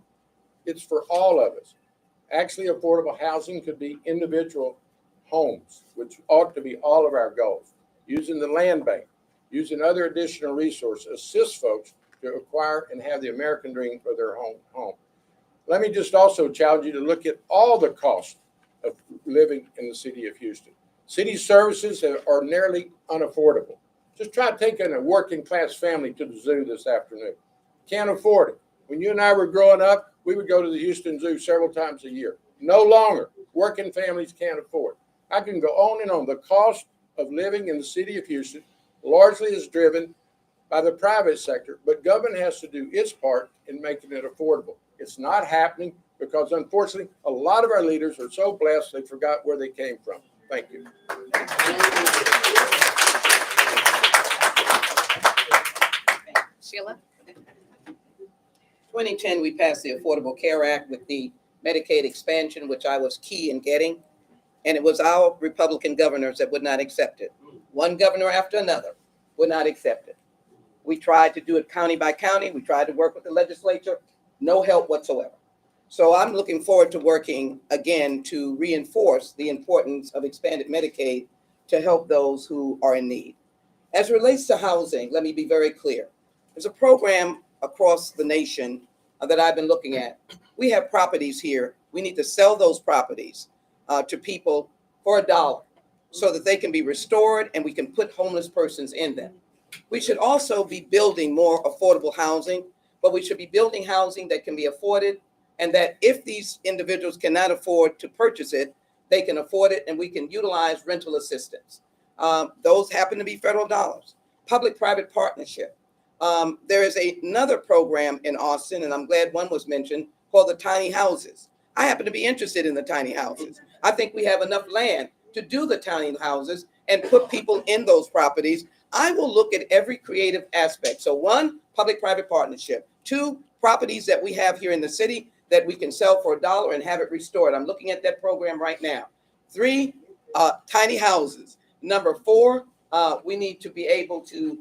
[SPEAKER 9] It's for all of us. Actually, affordable housing could be individual homes, which ought to be all of our goals. Using the land bank, using other additional resources, assist folks to acquire and have the American dream for their home. Let me just also challenge you to look at all the costs of living in the city of Houston. City services are nearly unaffordable. Just try taking a working class family to the zoo this afternoon. Can't afford it. When you and I were growing up, we would go to the Houston Zoo several times a year. No longer. Working families can't afford it. I can go on and on. The cost of living in the city of Houston largely is driven by the private sector, but government has to do its part in making it affordable. It's not happening because, unfortunately, a lot of our leaders are so blessed they forgot where they came from. Thank you.
[SPEAKER 4] Sheila?
[SPEAKER 8] 2010, we passed the Affordable Care Act with the Medicaid expansion, which I was key in getting. And it was our Republican governors that would not accept it. One governor after another would not accept it. We tried to do it county by county. We tried to work with the legislature. No help whatsoever. So I'm looking forward to working again to reinforce the importance of expanded Medicaid to help those who are in need. As it relates to housing, let me be very clear. There's a program across the nation that I've been looking at. We have properties here. We need to sell those properties to people for $1 so that they can be restored and we can put homeless persons in them. We should also be building more affordable housing, but we should be building housing that can be afforded, and that if these individuals cannot afford to purchase it, they can afford it and we can utilize rental assistance. Those happen to be federal dollars. Public-private partnership. There is another program in Austin, and I'm glad one was mentioned, called the tiny houses. I happen to be interested in the tiny houses. I think we have enough land to do the tiny houses and put people in those properties. I will look at every creative aspect. So 1, public-private partnership. 2, properties that we have here in the city that we can sell for $1 and have it restored. I'm looking at that program right now. 3, tiny houses. Number 4, we need to be able to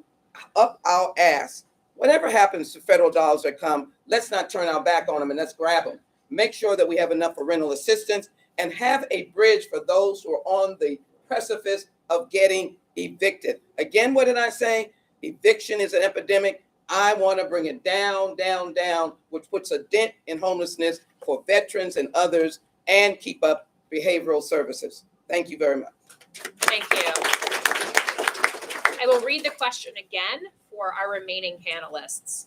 [SPEAKER 8] up our ass. Whatever happens to federal dollars that come, let's not turn our back on them and let's grab them. Make sure that we have enough for rental assistance and have a bridge for those who are on the precipice of getting evicted. Again, what did I say? Eviction is an epidemic. I want to bring it down, down, down, which puts a dent in homelessness for veterans and others, and keep up behavioral services. Thank you very much.
[SPEAKER 4] Thank you. I will read the question again for our remaining panelists.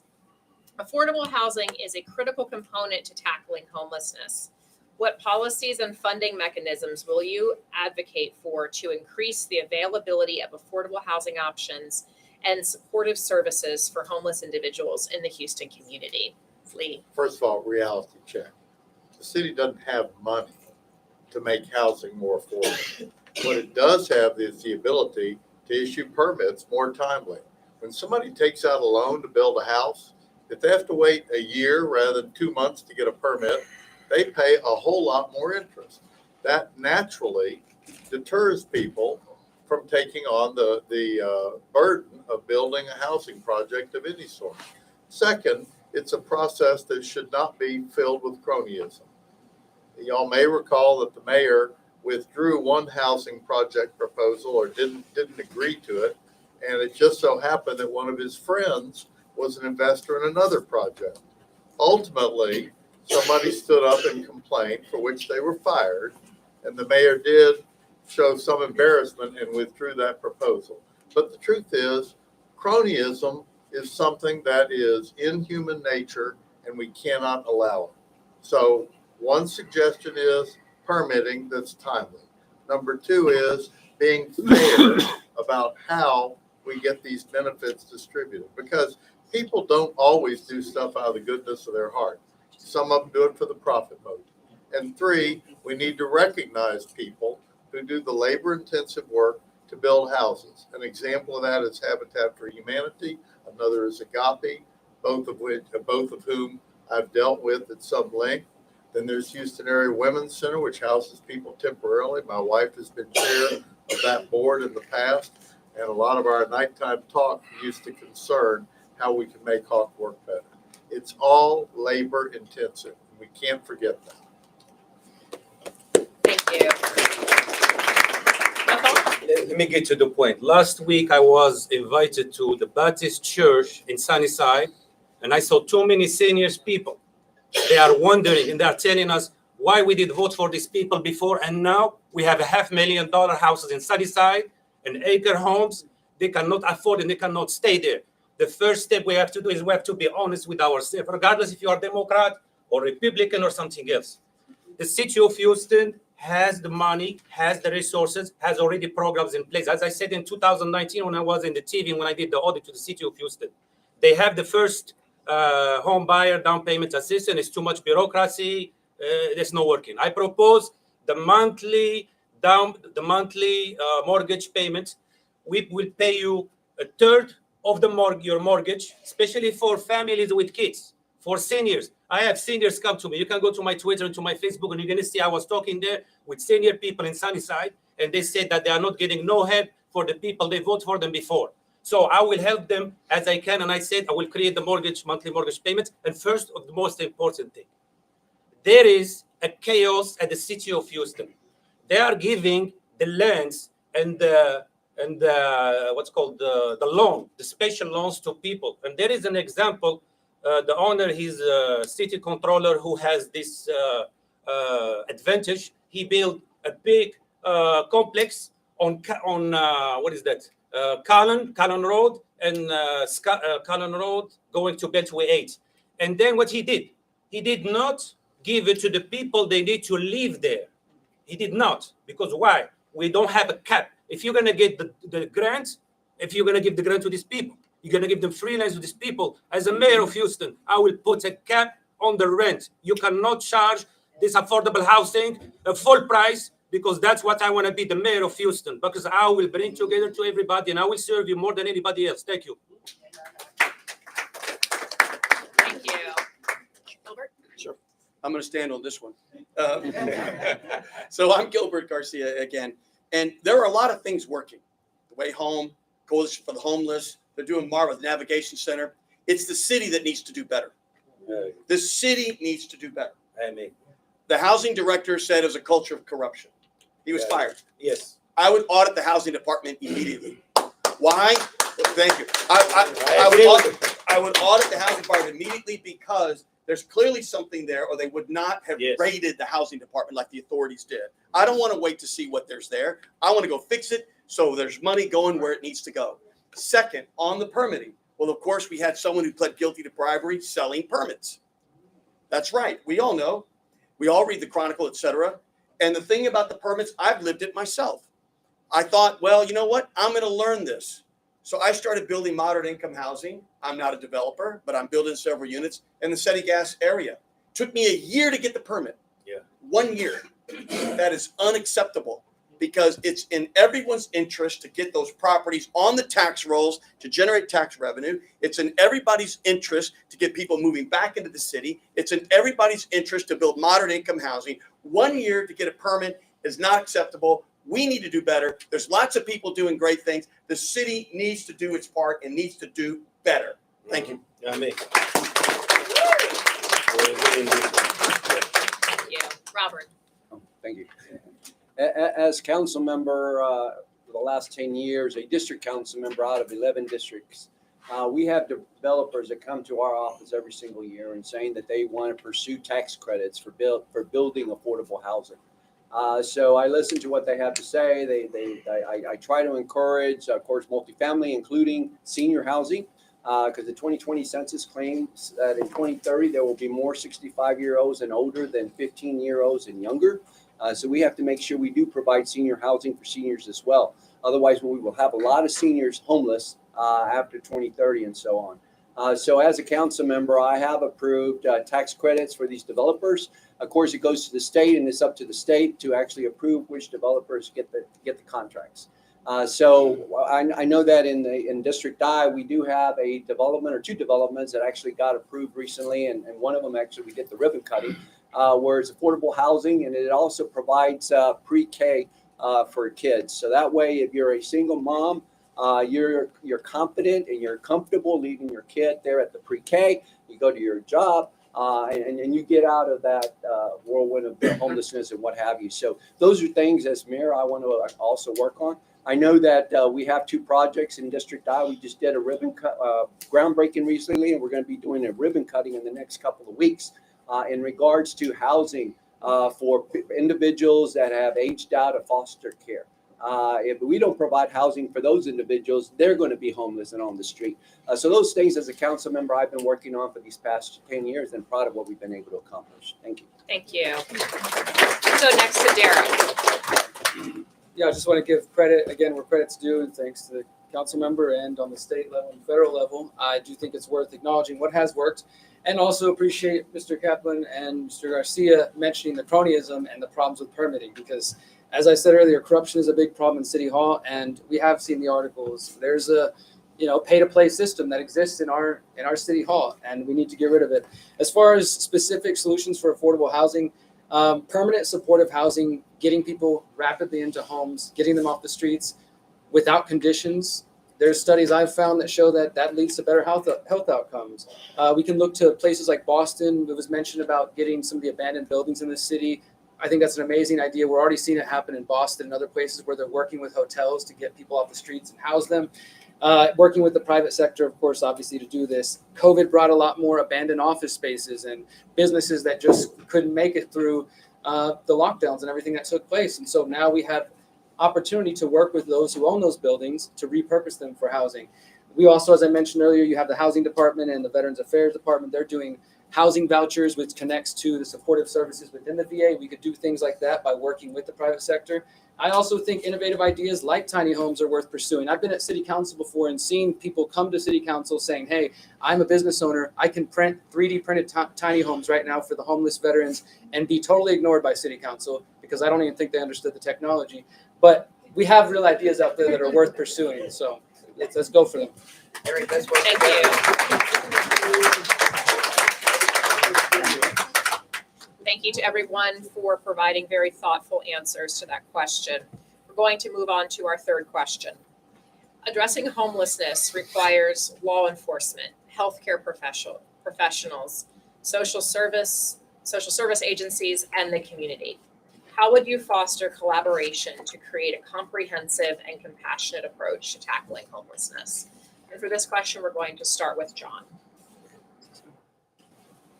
[SPEAKER 4] Affordable housing is a critical component to tackling homelessness. What policies and funding mechanisms will you advocate for to increase the availability of affordable housing options and supportive services for homeless individuals in the Houston community? Lee.
[SPEAKER 1] First of all, reality check. The city doesn't have money to make housing more affordable. What it does have is the ability to issue permits more timely. When somebody takes out a loan to build a house, if they have to wait a year rather than 2 months to get a permit, they pay a whole lot more interest. That naturally deters people from taking on the burden of building a housing project of any sort. Second, it's a process that should not be filled with cronyism. Y'all may recall that the mayor withdrew one housing project proposal or didn't agree to it, and it just so happened that one of his friends was an investor in another project. Ultimately, somebody stood up and complained, for which they were fired, and the mayor did show some embarrassment and withdrew that proposal. But the truth is, cronyism is something that is in human nature, and we cannot allow it. So one suggestion is permitting that's timely. Number two is being fair about how we get these benefits distributed, because people don't always do stuff out of the goodness of their heart. Some of them do it for the profit motive. And three, we need to recognize people who do the labor-intensive work to build houses. An example of that is Habitat for Humanity. Another is Agape, both of whom I've dealt with at some length. Then there's Houston Area Women's Center, which houses people temporarily. My wife has been chair of that board in the past, and a lot of our nighttime talk used to concern how we can make Hawk work better. It's all labor intensive. We can't forget that.
[SPEAKER 4] Thank you.
[SPEAKER 7] Let me get to the point. Last week, I was invited to the Baptist Church in Sunnyside, and I saw too many seniors people. They are wondering, and they are telling us why we did vote for these people before, and now we have $500,000 houses in Sunnyside and acre homes. They cannot afford and they cannot stay there. The first step we have to do is we have to be honest with ourselves, regardless if you are Democrat or Republican or something else. The city of Houston has the money, has the resources, has already programs in place. As I said in 2019, when I was in the TV, when I did the audit to the city of Houston, they have the first home buyer down payment assistance. It's too much bureaucracy. There's no working. I propose the monthly mortgage payment. We will pay you a third of your mortgage, especially for families with kids, for seniors. I have seniors come to me. You can go to my Twitter and to my Facebook, and you're going to see I was talking there with senior people in Sunnyside, and they said that they are not getting no help for the people they vote for them before. So I will help them as I can, and I said I will create the monthly mortgage payment. And first of the most important thing, there is a chaos at the city of Houston. They are giving the lands and the what's called the loan, the special loans to people. And there is an example. The owner, he's a city controller who has this advantage. He built a big complex on what is that? Cullen Road and Cullen Road going to Beltway 8. And then what he did not give it to the people they need to live there. He did not. Because why? We don't have a cap. If you're going to get the grant, if you're going to give the grant to these people, you're going to give them free lands to these people. As a mayor of Houston, I will put a cap on the rent. You cannot charge this affordable housing a full price, because that's what I want to be, the mayor of Houston, because I will bring together to everybody and I will serve you more than anybody else. Thank you.
[SPEAKER 4] Thank you. Gilbert?
[SPEAKER 11] Sure. I'm going to stand on this one. So I'm Gilbert Garcia again. And there are a lot of things working. The Way Home, Coalition for the Homeless, they're doing marvelous, Navigation Center. It's the city that needs to do better. The city needs to do better.
[SPEAKER 7] Amen.
[SPEAKER 11] The housing director said it was a culture of corruption. He was fired.
[SPEAKER 7] Yes.
[SPEAKER 11] I would audit the housing department immediately. Why? Thank you. I would audit the housing department immediately because there's clearly something there, or they would not have
[SPEAKER 7] Yes.
[SPEAKER 11] raided the housing department like the authorities did. I don't want to wait to see what there's there. I want to go fix it so there's money going where it needs to go. Second, on the permitting, well, of course, we had someone who pled guilty to bribery selling permits. That's right. We all know. We all read the Chronicle, etc. And the thing about the permits, I've lived it myself. I thought, well, you know what? I'm going to learn this. So I started building moderate income housing. I'm not a developer, but I'm building several units in the City Gas area. Took me a year to get the permit.
[SPEAKER 7] Yeah.
[SPEAKER 11] 1 year. That is unacceptable because it's in everyone's interest to get those properties on the tax rolls to generate tax revenue. It's in everybody's interest to get people moving back into the city. It's in everybody's interest to build moderate income housing. 1 year to get a permit is not acceptable. We need to do better. There's lots of people doing great things. The city needs to do its part and needs to do better. Thank you.
[SPEAKER 4] Thank you. Robert.
[SPEAKER 3] Oh, thank you. As council member for the last 10 years, a district council member out of 11 districts, we have developers that come to our office every single year and saying that they want to pursue tax credits for building affordable housing. So I listen to what they have to say. I try to encourage, of course, multifamily, including senior housing, because the 2020 census claims that in 2030 there will be more 65-year-olds and older than 15-year-olds and younger. So we have to make sure we do provide senior housing for seniors as well. Otherwise, we will have a lot of seniors homeless after 2030 and so on. So as a council member, I have approved tax credits for these developers. Of course, it goes to the state, and it's up to the state to actually approve which developers get the contracts. So I know that in District I, we do have a development or two developments that actually got approved recently, and one of them actually we did the ribbon cutting, where it's affordable housing, and it also provides pre-K for kids. So that way, if you're a single mom, you're confident and you're comfortable leaving your kid there at the pre-K. You go to your job. And you get out of that whirlwind of homelessness and what have you. So those are things as mayor I want to also work on. I know that we have two projects in District I. We just did a ribbon cut, groundbreaking recently, and we're going to be doing a ribbon cutting in the next couple of weeks in regards to housing for individuals that have aged out of foster care. If we don't provide housing for those individuals, they're going to be homeless and on the street. So those things as a council member I've been working on for these past 10 years and proud of what we've been able to accomplish. Thank you.
[SPEAKER 4] Thank you. So next to Derek.
[SPEAKER 5] Yeah, I just want to give credit, again, where credit's due, and thanks to the council member and on the state level and federal level. I do think it's worth acknowledging what has worked, and also appreciate Mr. Kaplan and Mr. Garcia mentioning the cronyism and the problems with permitting, because as I said earlier, corruption is a big problem in City Hall, and we have seen the articles. There's a pay-to-play system that exists in our City Hall, and we need to get rid of it. As far as specific solutions for affordable housing, permanent supportive housing, getting people rapidly into homes, getting them off the streets without conditions. There's studies I've found that show that leads to better health outcomes. We can look to places like Boston. It was mentioned about getting some of the abandoned buildings in the city. I think that's an amazing idea. We're already seeing it happen in Boston and other places where they're working with hotels to get people off the streets and house them. Working with the private sector, of course, obviously to do this. COVID brought a lot more abandoned office spaces and businesses that just couldn't make it through the lockdowns and everything that took place. And so now we have opportunity to work with those who own those buildings to repurpose them for housing. We also, as I mentioned earlier, you have the housing department and the Veterans Affairs department. They're doing housing vouchers, which connects to the supportive services within the VA. We could do things like that by working with the private sector. I also think innovative ideas like tiny homes are worth pursuing. I've been at city council before and seen people come to city council saying, hey, I'm a business owner. I can print 3D printed tiny homes right now for the homeless veterans, and be totally ignored by city council because I don't even think they understood the technology. But we have real ideas out there that are worth pursuing. So let's go for them.
[SPEAKER 8] Eric, that's what.
[SPEAKER 4] Thank you. Thank you to everyone for providing very thoughtful answers to that question. We're going to move on to our third question. Addressing homelessness requires law enforcement, healthcare professionals, social service agencies, and the community. How would you foster collaboration to create a comprehensive and compassionate approach to tackling homelessness? And for this question, we're going to start with John.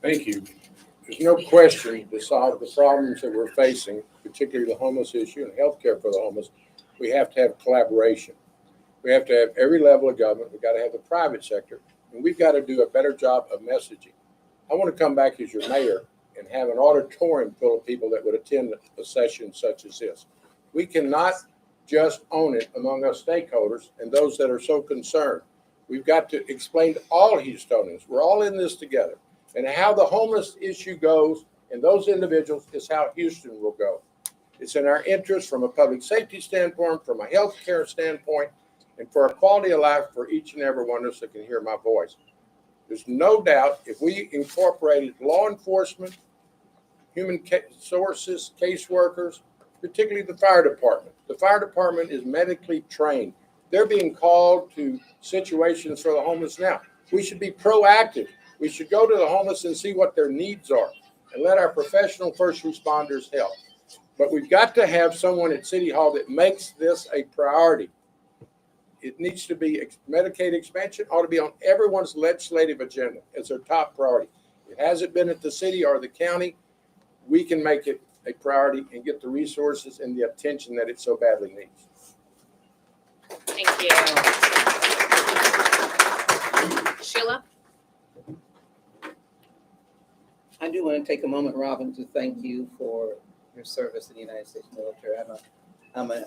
[SPEAKER 9] Thank you. There's no question to solve the problems that we're facing, particularly the homeless issue and healthcare for the homeless, we have to have collaboration. We have to have every level of government. We've got to have the private sector, and we've got to do a better job of messaging. I want to come back as your mayor and have an auditorium full of people that would attend a session such as this. We cannot just own it among us stakeholders and those that are so concerned. We've got to explain to all Houstonians, we're all in this together, and how the homeless issue goes and those individuals is how Houston will go. It's in our interest from a public safety standpoint, from a healthcare standpoint, and for a quality of life for each and every one of us that can hear my voice. There's no doubt if we incorporated law enforcement, human sources, caseworkers, particularly the fire department. The fire department is medically trained. They're being called to situations for the homeless now. We should be proactive. We should go to the homeless and see what their needs are and let our professional first responders help. But we've got to have someone at City Hall that makes this a priority. It needs to be Medicaid expansion ought to be on everyone's legislative agenda as their top priority. It hasn't been at the city or the county. We can make it a priority and get the resources and the attention that it so badly needs.
[SPEAKER 4] Thank you. Sheila?
[SPEAKER 8] I do want to take a moment, Robin, to thank you for your service in the United States military. I'm a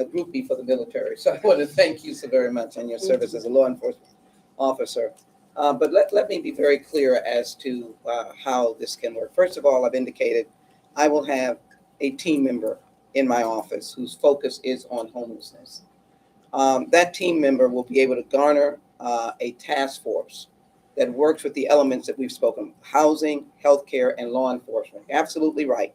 [SPEAKER 8] groupie for the military, so I want to thank you so very much on your service as a law enforcement officer. But let me be very clear as to how this can work. First of all, I've indicated I will have a team member in my office whose focus is on homelessness. That team member will be able to garner a task force that works with the elements that we've spoken: housing, healthcare, and law enforcement. Absolutely right.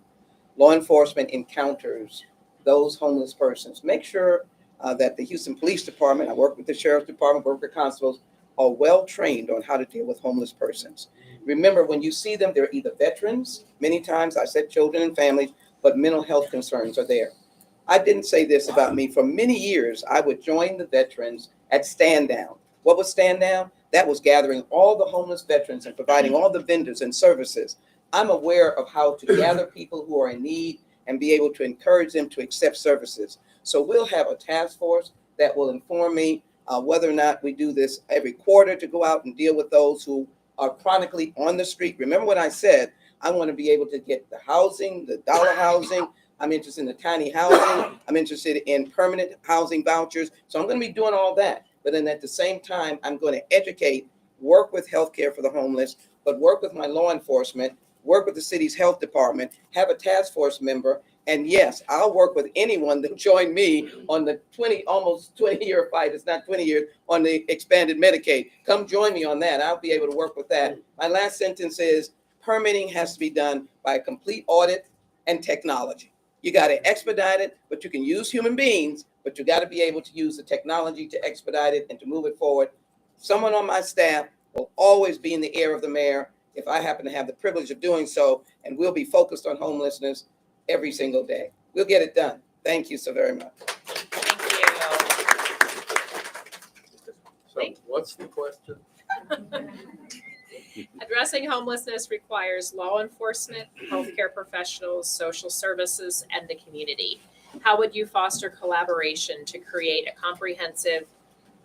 [SPEAKER 8] Law enforcement encounters those homeless persons. Make sure that the Houston Police Department, I work with the Sheriff's Department, work with constables, are well trained on how to deal with homeless persons. Remember, when you see them, they're either veterans, many times I said children and families, but mental health concerns are there. I didn't say this about me. For many years, I would join the veterans at Stand Down. What was Stand Down? That was gathering all the homeless veterans and providing all the vendors and services. I'm aware of how to gather people who are in need and be able to encourage them to accept services. So we'll have a task force that will inform me whether or not we do this every quarter to go out and deal with those who are chronically on the street. Remember what I said, I want to be able to get the housing, the dollar housing. I'm interested in the tiny housing. I'm interested in permanent housing vouchers. So I'm going to be doing all that. But then at the same time, I'm going to educate, work with healthcare for the homeless, but work with my law enforcement, work with the city's health department, have a task force member. And yes, I'll work with anyone that join me on the almost 20-year fight. It's not 20 years on the expanded Medicaid. Come join me on that. I'll be able to work with that. My last sentence is permitting has to be done by a complete audit and technology. You got to expedite it, but you can use human beings, but you got to be able to use the technology to expedite it and to move it forward. Someone on my staff will always be in the ear of the mayor if I happen to have the privilege of doing so, and we'll be focused on homelessness every single day. We'll get it done. Thank you so very much.
[SPEAKER 4] Thank you.
[SPEAKER 1] So what's the question?
[SPEAKER 4] Addressing homelessness requires law enforcement, healthcare professionals, social services, and the community. How would you foster collaboration to create a comprehensive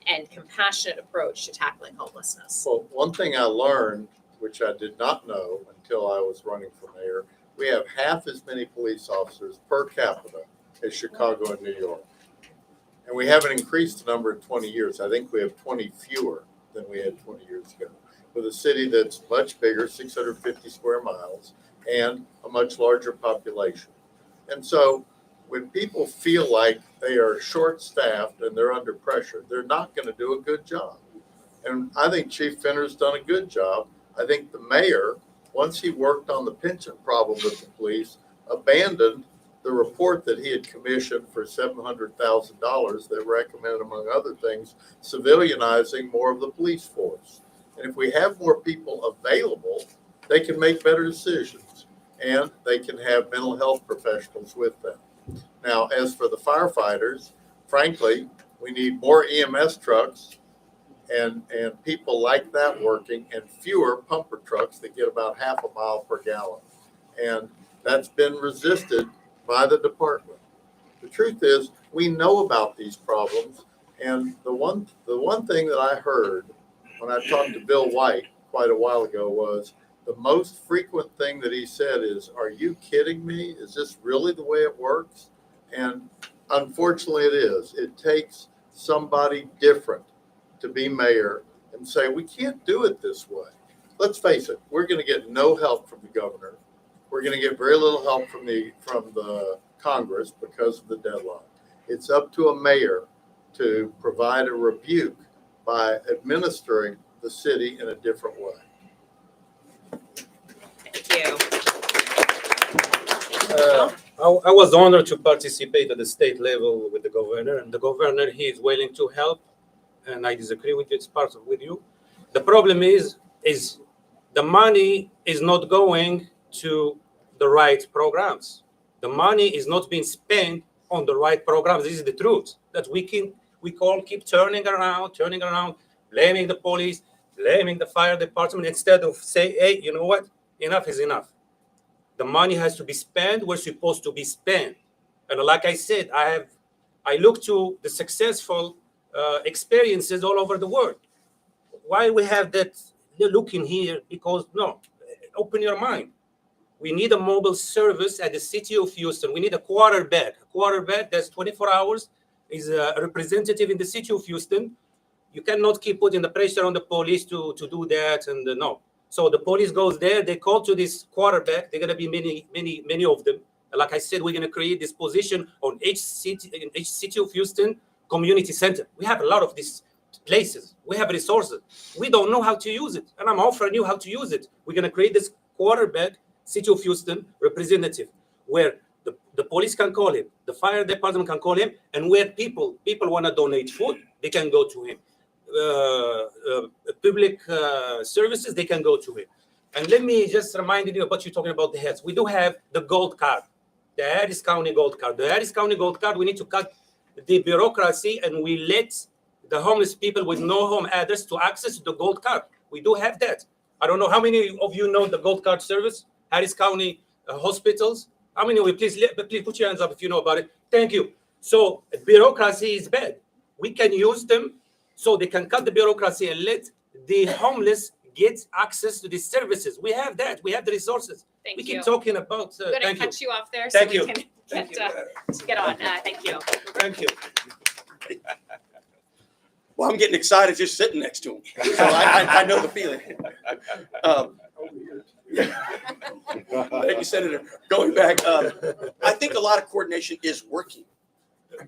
[SPEAKER 4] and compassionate approach to tackling homelessness?
[SPEAKER 1] Well, one thing I learned, which I did not know until I was running for mayor, we have half as many police officers per capita as Chicago and New York. And we haven't increased the number in 20 years. I think we have 20 fewer than we had 20 years ago. With a city that's much bigger, 650 square miles, and a much larger population. And so when people feel like they are short-staffed and they're under pressure, they're not going to do a good job. And I think Chief Finner's done a good job. I think the mayor, once he worked on the pension problem with the police, abandoned the report that he had commissioned for $700,000 that recommended, among other things, civilianizing more of the police force. And if we have more people available, they can make better decisions. and they can have mental health professionals with them. Now, as for the firefighters, frankly, we need more EMS trucks and people like that working, and fewer pumper trucks that get about half a mile per gallon. And that's been resisted by the department. The truth is, we know about these problems, and the one thing that I heard when I talked to Bill White quite a while ago was the most frequent thing that he said is, "Are you kidding me? Is this really the way it works?" And unfortunately, it is. It takes somebody different to be mayor and say, we can't do it this way. Let's face it, we're going to get no help from the governor. We're going to get very little help from the Congress because of the deadline. It's up to a mayor to provide a rebuke by administering the city in a different way.
[SPEAKER 4] Thank you.
[SPEAKER 7] I was honored to participate at the state level with the governor, and the governor, he is willing to help, and I disagree with you, it's part of with you. The problem is the money is not going to the right programs. The money is not being spent on the right programs. This is the truth, that we all keep turning around, blaming the police, blaming the fire department, instead of say, hey, you know what, enough is enough. The money has to be spent where it's supposed to be spent. And like I said, I look to the successful experiences all over the world. Why we have that look in here? Because no, open your mind. We need a mobile service at the city of Houston. We need a quarterback. A quarterback that's 24 hours, is a representative in the city of Houston. You cannot keep putting the pressure on the police to do that, and no. So the police goes there, they call to this quarterback. There are going to be many of them. And like I said, we're going to create this position on each city of Houston community center. We have a lot of these places. We have resources. We don't know how to use it. And I'm offering you how to use it. We're going to create this quarterback city of Houston representative where the police can call him, the fire department can call him, and where people want to donate food, they can go to him. Public services, they can go to it. And let me just remind you about you talking about the heads. We do have the gold card, the Harris County gold card. The Harris County gold card, we need to cut the bureaucracy, and we let the homeless people with no home address to access the gold card. We do have that. I don't know how many of you know the gold card service, Harris County hospitals. How many of you, please put your hands up if you know about it. Thank you. So bureaucracy is bad. We can use them so they can cut the bureaucracy and let the homeless get access to these services. We have that. We have the resources.
[SPEAKER 4] Thank
[SPEAKER 7] we
[SPEAKER 4] you.
[SPEAKER 7] keep talking about.
[SPEAKER 4] I'm going
[SPEAKER 7] Thank
[SPEAKER 4] to
[SPEAKER 7] you.
[SPEAKER 4] cut you off there
[SPEAKER 7] Thank
[SPEAKER 4] so
[SPEAKER 7] you.
[SPEAKER 4] we can
[SPEAKER 7] Thank
[SPEAKER 4] get on. Thank you.
[SPEAKER 7] Thank you.
[SPEAKER 11] Well, I'm getting excited just sitting next to him. So I know the feeling. Thank you, Senator. Going back, I think a lot of coordination is working.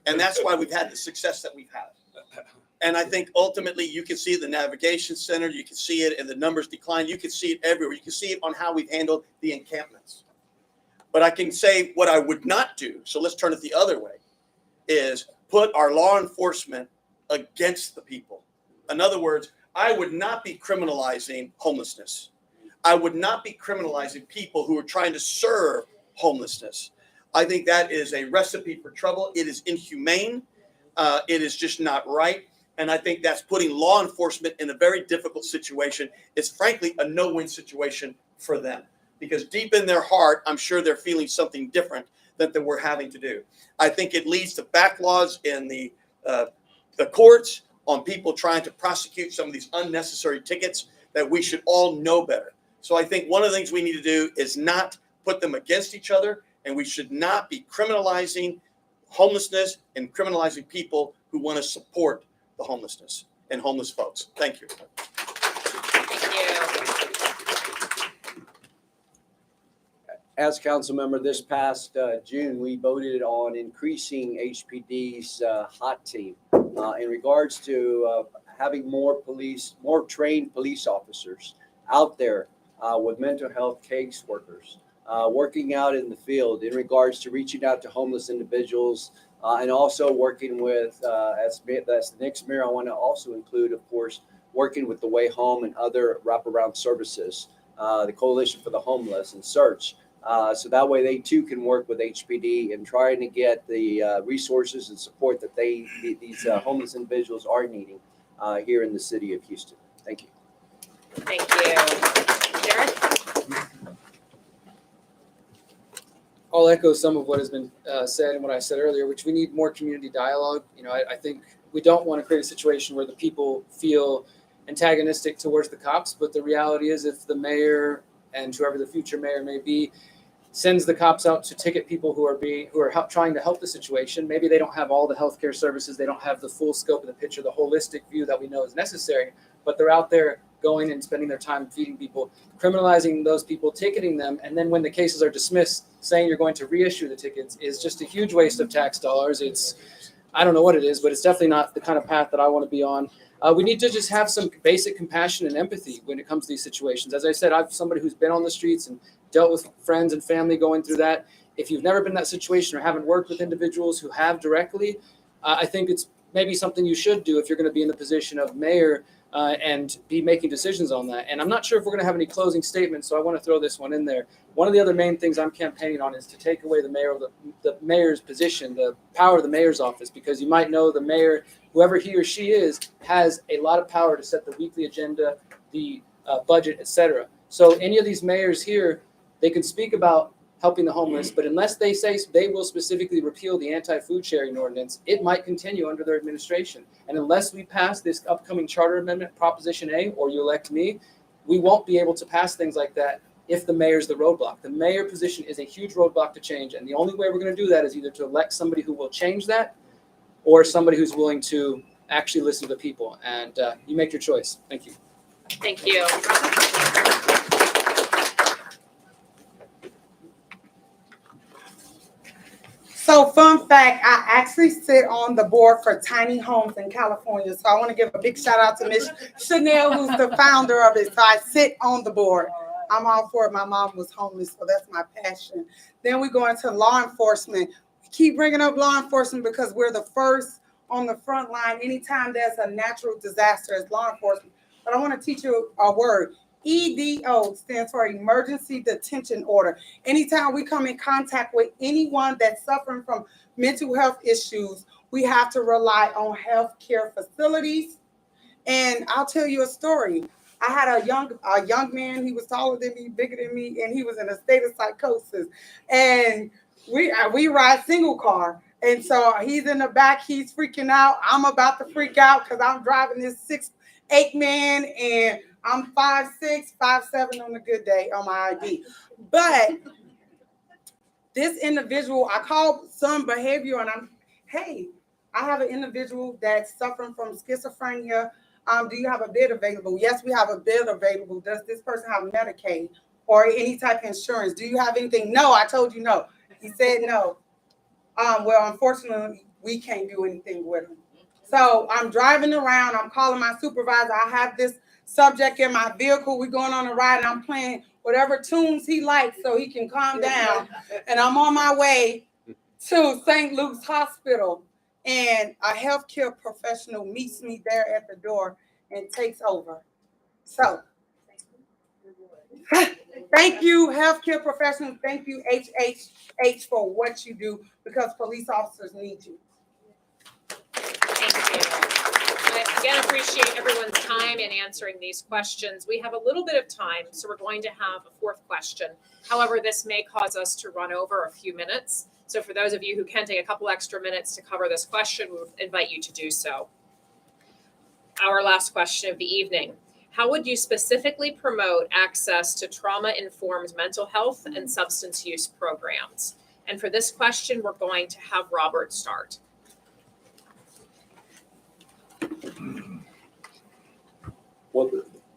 [SPEAKER 11] And that's why we've had the success that we've had. And I think ultimately you can see it in the navigation center, you can see it in the numbers decline, you can see it everywhere. You can see it on how we've handled the encampments. But I can say what I would not do, so let's turn it the other way, is put our law enforcement against the people. In other words, I would not be criminalizing homelessness. I would not be criminalizing people who are trying to serve homelessness. I think that is a recipe for trouble. It is inhumane. It is just not right. And I think that's putting law enforcement in a very difficult situation. It's frankly a no-win situation for them, because deep in their heart, I'm sure they're feeling something different than we're having to do. I think it leads to backlogs in the courts on people trying to prosecute some of these unnecessary tickets that we should all know better. So I think one of the things we need to do is not put them against each other, and we should not be criminalizing homelessness and criminalizing people who want to support the homelessness and homeless folks. Thank you.
[SPEAKER 4] Thank you.
[SPEAKER 3] As council member, this past June, we voted on increasing HPD's hot team in regards to having more trained police officers out there with mental health case workers, working out in the field in regards to reaching out to homeless individuals, and also working with, as the next mayor, I want to also include, of course, working with the Way Home and other wraparound services, the Coalition for the Homeless and Search, So that way they too can work with HPD in trying to get the resources and support that these homeless individuals are needing here in the city of Houston. Thank you.
[SPEAKER 4] Thank you. Derek?
[SPEAKER 5] I'll echo some of what has been said and what I said earlier, which we need more community dialogue. I think we don't want to create a situation where the people feel antagonistic towards the cops, but the reality is if the mayor and whoever the future mayor may be sends the cops out to ticket people who are trying to help the situation, maybe they don't have all the healthcare services, they don't have the full scope of the picture, the holistic view that we know is necessary, but they're out there going and spending their time feeding people, criminalizing those people, ticketing them, and then when the cases are dismissed, saying you're going to reissue the tickets is just a huge waste of tax dollars. I don't know what it is, but it's definitely not the kind of path that I want to be on. We need to just have some basic compassion and empathy when it comes to these situations. As I said, I'm somebody who's been on the streets and dealt with friends and family going through that. If you've never been in that situation or haven't worked with individuals who have directly, I think it's maybe something you should do if you're going to be in the position of mayor and be making decisions on that. And I'm not sure if we're going to have any closing statements, so I want to throw this one in there. One of the other main things I'm campaigning on is to take away the mayor's position, the power of the mayor's office, because you might know the mayor, whoever he or she is, has a lot of power to set the weekly agenda, the budget, etc. So any of these mayors here, they can speak about helping the homeless, but unless they say they will specifically repeal the anti-food sharing ordinance, it might continue under their administration. And unless we pass this upcoming charter amendment, Proposition A, or you elect me, we won't be able to pass things like that if the mayor's the roadblock. The mayor position is a huge roadblock to change, and the only way we're going to do that is either to elect somebody who will change that or somebody who's willing to actually listen to the people. And you make your choice. Thank you.
[SPEAKER 4] Thank you.
[SPEAKER 10] So fun fact, I actually sit on the board for tiny homes in California. So I want to give a big shout out to Miss Chanel, who's the founder of it. So I sit on the board. I'm all for it. My mom was homeless, so that's my passion. Then we go into law enforcement. We keep bringing up law enforcement because we're the first on the front line. Anytime there's a natural disaster, as law enforcement. But I want to teach you a word. EDO stands for Emergency Detention Order. Anytime we come in contact with anyone that's suffering from mental health issues, we have to rely on healthcare facilities. And I'll tell you a story. I had a young man. He was taller than me, bigger than me, and he was in a state of psychosis. And we ride single car. And so he's in the back, he's freaking out. I'm about to freak out because I'm driving this 6'8" man, and I'm 5'6", 5'7" on a good day on my ID. But this individual, I called some behavior, and hey, I have an individual that's suffering from schizophrenia. Do you have a bed available? Yes, we have a bed available. Does this person have Medicaid or any type of insurance? Do you have anything? No, I told you no. He said no. Well, unfortunately, we can't do anything with him. So I'm driving around. I'm calling my supervisor. I have this subject in my vehicle. We're going on a ride, and I'm playing whatever tunes he likes so he can calm down. And I'm on my way to St. Luke's Hospital, and a healthcare professional meets me there at the door and takes over. So thank you, healthcare professionals. Thank you, HHH, for what you do, because police officers need you.
[SPEAKER 4] Thank you. I again appreciate everyone's time in answering these questions. We have a little bit of time, so we're going to have a fourth question. However, this may cause us to run over a few minutes. So for those of you who can take a couple extra minutes to cover this question, we invite you to do so. Our last question of the evening. How would you specifically promote access to trauma-informed mental health and substance use programs? And for this question, we're going to have Robert start.
[SPEAKER 3] Well,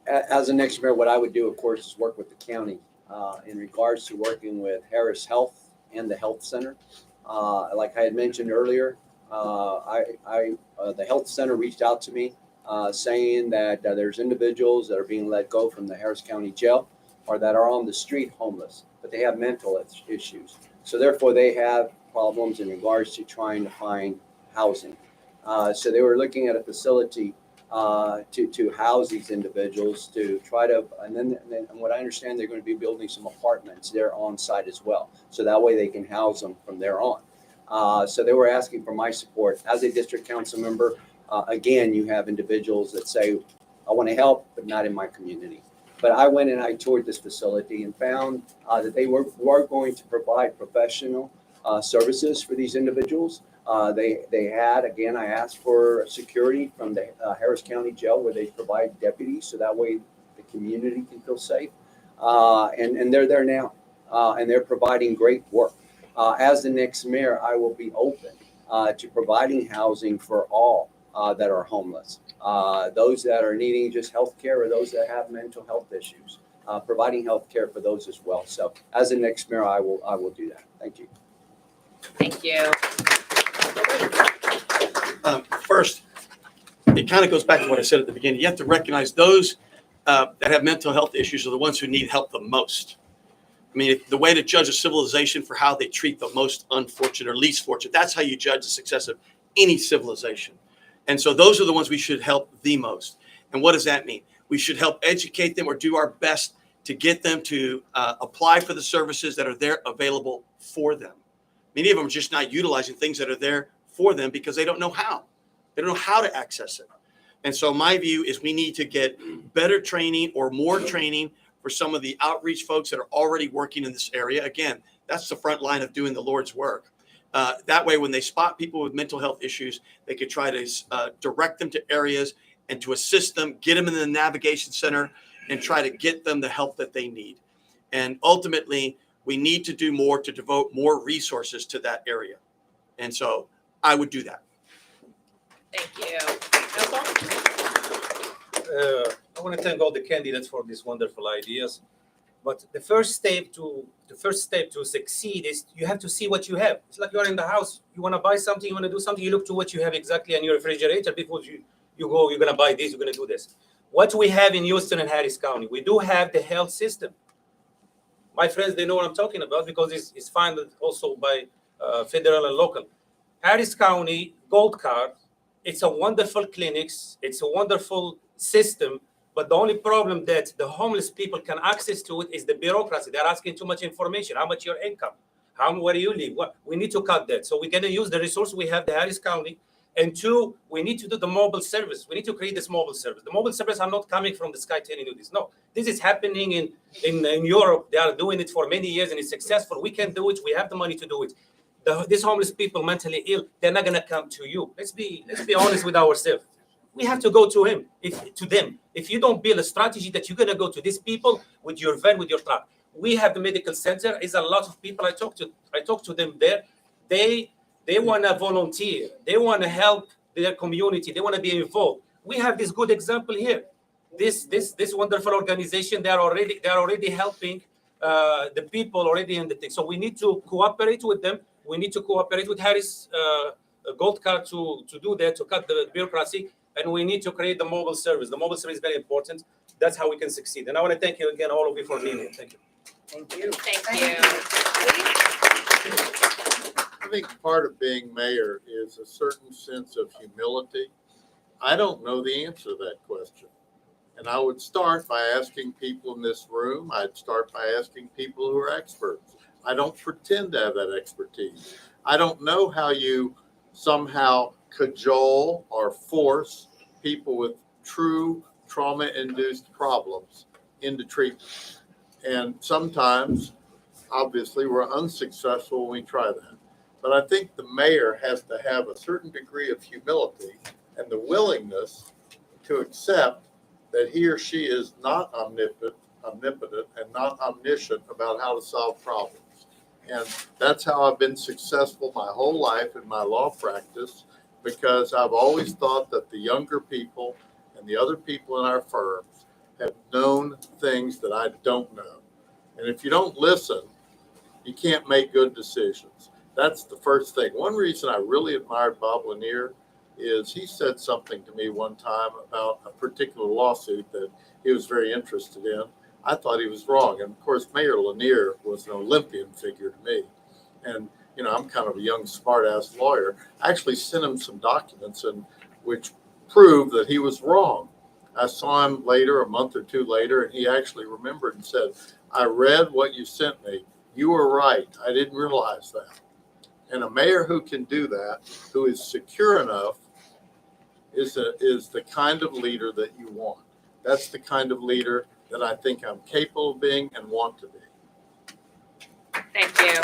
[SPEAKER 3] as an next mayor, what I would do, of course, is work with the county in regards to working with Harris Health and the health center. Like I had mentioned earlier, the health center reached out to me saying that there's individuals that are being let go from the Harris County Jail or that are on the street homeless, but they have mental issues. So therefore, they have problems in regards to trying to find housing. So they were looking at a facility to house these individuals, to try to, and then what I understand, they're going to be building some apartments there on site as well. So that way they can house them from there on. So they were asking for my support as a district council member. Again, you have individuals that say, I want to help, but not in my community. But I went and I toured this facility and found that they were going to provide professional services for these individuals. They had, again, I asked for security from the Harris County Jail where they provide deputies, so that way the community can feel safe. And they're there now, and they're providing great work. As the next mayor, I will be open to providing housing for all that are homeless, those that are needing just health care or those that have mental health issues, providing health care for those as well. So as the next mayor, I will do that. Thank you.
[SPEAKER 4] Thank you.
[SPEAKER 6] First, it kind of goes back to what I said at the beginning. You have to recognize those that have mental health issues are the ones who need help the most. I mean, the way to judge a civilization for how they treat the most unfortunate or least fortunate, that's how you judge the success of any civilization. And so those are the ones we should help the most. And what does that mean? We should help educate them or do our best to get them to apply for the services that are there available for them. Many of them are just not utilizing things that are there for them because they don't know how. They don't know how to access it. And so my view is we need to get better training or more training for some of the outreach folks that are already working in this area. Again, that's the front line of doing the Lord's work. That way, when they spot people with mental health issues, they could try to direct them to areas and to assist them, get them in the navigation center, and try to get them the help that they need. And ultimately, we need to do more to devote more resources to that area. And so I would do that.
[SPEAKER 4] Thank you.
[SPEAKER 7] I want to thank all the candidates for these wonderful ideas. But the first step to succeed is you have to see what you have. It's like you're in the house. You want to buy something, you want to do something, you look to what you have exactly in your refrigerator before you go, you're going to buy this, you're going to do this. What we have in Houston and Harris County, we do have the health system. My friends, they know what I'm talking about because it's funded also by federal and local. Harris County Gold Card, it's a wonderful clinics, it's a wonderful system, but the only problem that the homeless people can access to it is the bureaucracy. They're asking too much information. How much your income? Where do you live? We need to cut that. So we're going to use the resource we have, the Harris County. And two, we need to do the mobile service. We need to create this mobile service. The mobile service are not coming from the sky telling you this. No, this is happening in Europe. They are doing it for many years and it's successful. We can do it. We have the money to do it. These homeless people, mentally ill, they're not going to come to you. Let's be honest with ourselves. We have to go to them. If you don't build a strategy that you're going to go to these people with your van, with your truck. We have the medical center. Is a lot of people I talk to them there. They want to volunteer. They want to help their community. They want to be involved. We have this good example here. This wonderful organization. They are already helping the people already in the thing. So we need to cooperate with them. We need to cooperate with Harris Gold Card to do that, to cut the bureaucracy. And we need to create the mobile service. The mobile service is very important. That's how we can succeed. And I want to thank you again, all of you, for being here. Thank you.
[SPEAKER 8] Thank you.
[SPEAKER 4] Thank you.
[SPEAKER 1] I think part of being mayor is a certain sense of humility. I don't know the answer to that question. And I would start by asking people in this room. I'd start by asking people who are experts. I don't pretend to have that expertise. I don't know how you somehow cajole or force people with true trauma-induced problems into treatment. And sometimes, obviously, we're unsuccessful when we try that. But I think the mayor has to have a certain degree of humility and the willingness to accept that he or she is not omnipotent and not omniscient about how to solve problems. And that's how I've been successful my whole life in my law practice, because I've always thought that the younger people and the other people in our firms have known things that I don't know. And if you don't listen, you can't make good decisions. That's the first thing. One reason I really admired Bob Lanier is he said something to me one time about a particular lawsuit that he was very interested in. I thought he was wrong. And of course, Mayor Lanier was an Olympian figure to me. And, you know, I'm kind of a young, smart-ass lawyer. I actually sent him some documents in which prove that he was wrong. I saw him later, a month or two later, and he actually remembered and said, I read what you sent me. You were right. I didn't realize that. And a mayor who can do that, who is secure enough, is the kind of leader that you want. That's the kind of leader that I think I'm capable of being and want to be.
[SPEAKER 4] Thank you.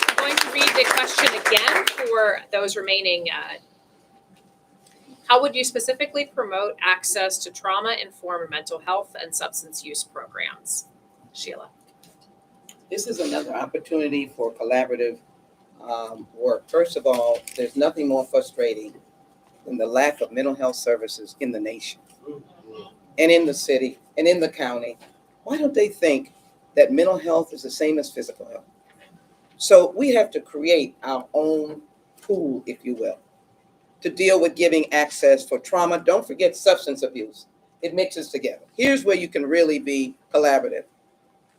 [SPEAKER 4] I'm going to read the question again for those remaining. How would you specifically promote access to trauma-informed mental health and substance use programs? Sheila.
[SPEAKER 8] This is another opportunity for collaborative work. First of all, there's nothing more frustrating than the lack of mental health services in the nation and in the city and in the county. Why don't they think that mental health is the same as physical health? So we have to create our own pool, if you will, to deal with giving access for trauma. Don't forget substance abuse. It mixes together. Here's where you can really be collaborative.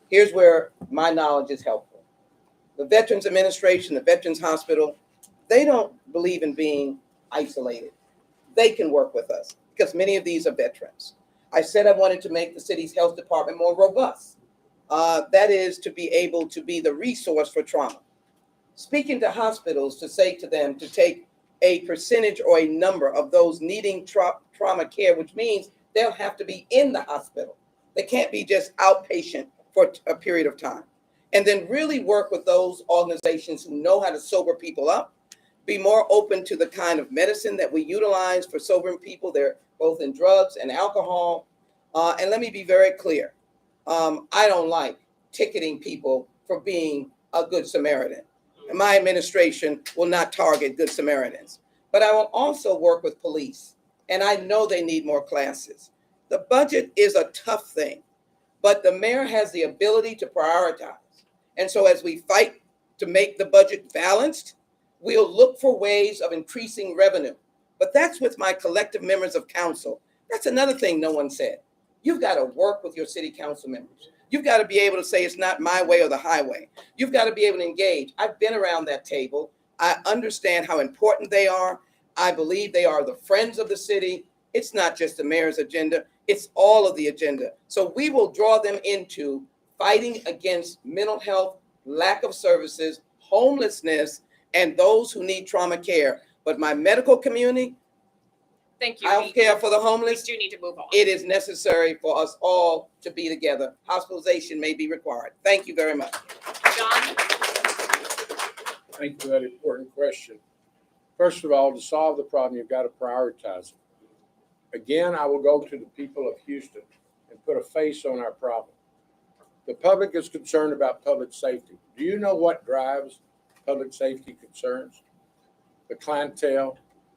[SPEAKER 8] Here's where my knowledge is helpful. The Veterans Administration, the Veterans Hospital, they don't believe in being isolated. They can work with us because many of these are veterans. I said I wanted to make the city's health department more robust. That is to be able to be the resource for trauma. Speaking to hospitals to say to them to take a percentage or a number of those needing trauma care, which means they'll have to be in the hospital. They can't be just outpatient for a period of time. And then really work with those organizations who know how to sober people up, be more open to the kind of medicine that we utilize for sobering people. They're both in drugs and alcohol. And let me be very clear. I don't like ticketing people for being a good Samaritan. And my administration will not target good Samaritans. But I will also work with police. And I know they need more classes. The budget is a tough thing, but the mayor has the ability to prioritize. And so as we fight to make the budget balanced, we'll look for ways of increasing revenue. But that's with my collective members of council. That's another thing no one said. You've got to work with your city council members. You've got to be able to say it's not my way or the highway. You've got to be able to engage. I've been around that table. I understand how important they are. I believe they are the friends of the city. It's not just the mayor's agenda. It's all of the agenda. So we will draw them into fighting against mental health, lack of services, homelessness, and those who need trauma care. But my medical community,
[SPEAKER 4] Thank you.
[SPEAKER 8] health care for the
[SPEAKER 4] We
[SPEAKER 8] homeless,
[SPEAKER 4] do need to move on.
[SPEAKER 8] it is necessary for us all to be together. Hospitalization may be required. Thank you very much.
[SPEAKER 4] John?
[SPEAKER 9] Thank you for that important question. First of all, to solve the problem, you've got to prioritize it. Again, I will go to the people of Houston and put a face on our problem. The public is concerned about public safety. Do you know what drives public safety concerns? The clientele.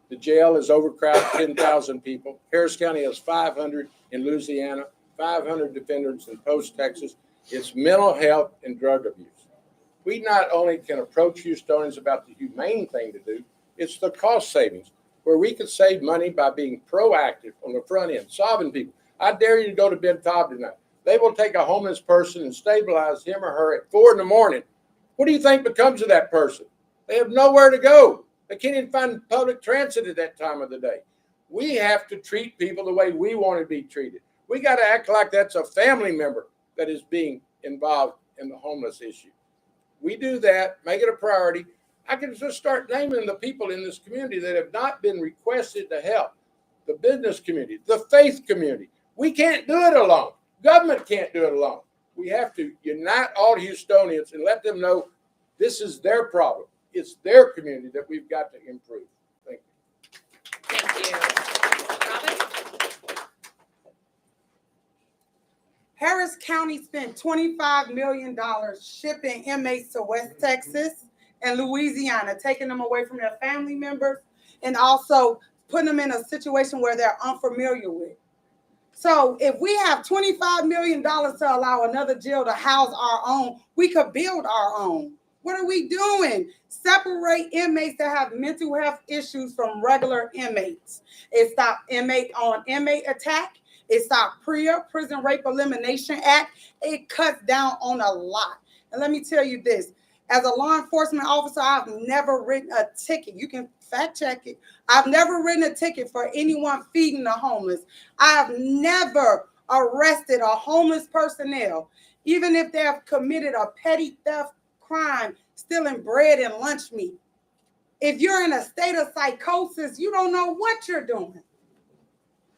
[SPEAKER 9] The jail is overcrowded, 10,000 people. Harris County has 500 in Louisiana, 500 defendants in Post, Texas. It's mental health and drug abuse. We not only can approach Houstonians about the humane thing to do, it's the cost savings, where we could save money by being proactive on the front end, solving people. I dare you to go to Ben Taub tonight. They will take a homeless person and stabilize him or her at 4 a.m. What do you think becomes of that person? They have nowhere to go. They can't even find public transit at that time of the day. We have to treat people the way we want to be treated. We got to act like that's a family member that is being involved in the homeless issue. We do that, make it a priority. I can just start naming the people in this community that have not been requested to help. The business community, the faith community. We can't do it alone. Government can't do it alone. We have to unite all Houstonians and let them know this is their problem. It's their community that we've got to improve. Thank you.
[SPEAKER 4] Thank you. Robin?
[SPEAKER 10] Harris County spent $25 million shipping inmates to West Texas and Louisiana, taking them away from their family members and also putting them in a situation where they're unfamiliar with. So if we have $25 million to allow another jail to house our own, we could build our own. What are we doing? Separate inmates that have mental health issues from regular inmates. It stopped inmate on inmate attack. It stopped PREA, Prison Rape Elimination Act. It cuts down on a lot. And let me tell you this, as a law enforcement officer, I've never written a ticket. You can fact check it. I've never written a ticket for anyone feeding the homeless. I have never arrested a homeless personnel, even if they have committed a petty theft crime, stealing bread and lunch meat. If you're in a state of psychosis, you don't know what you're doing.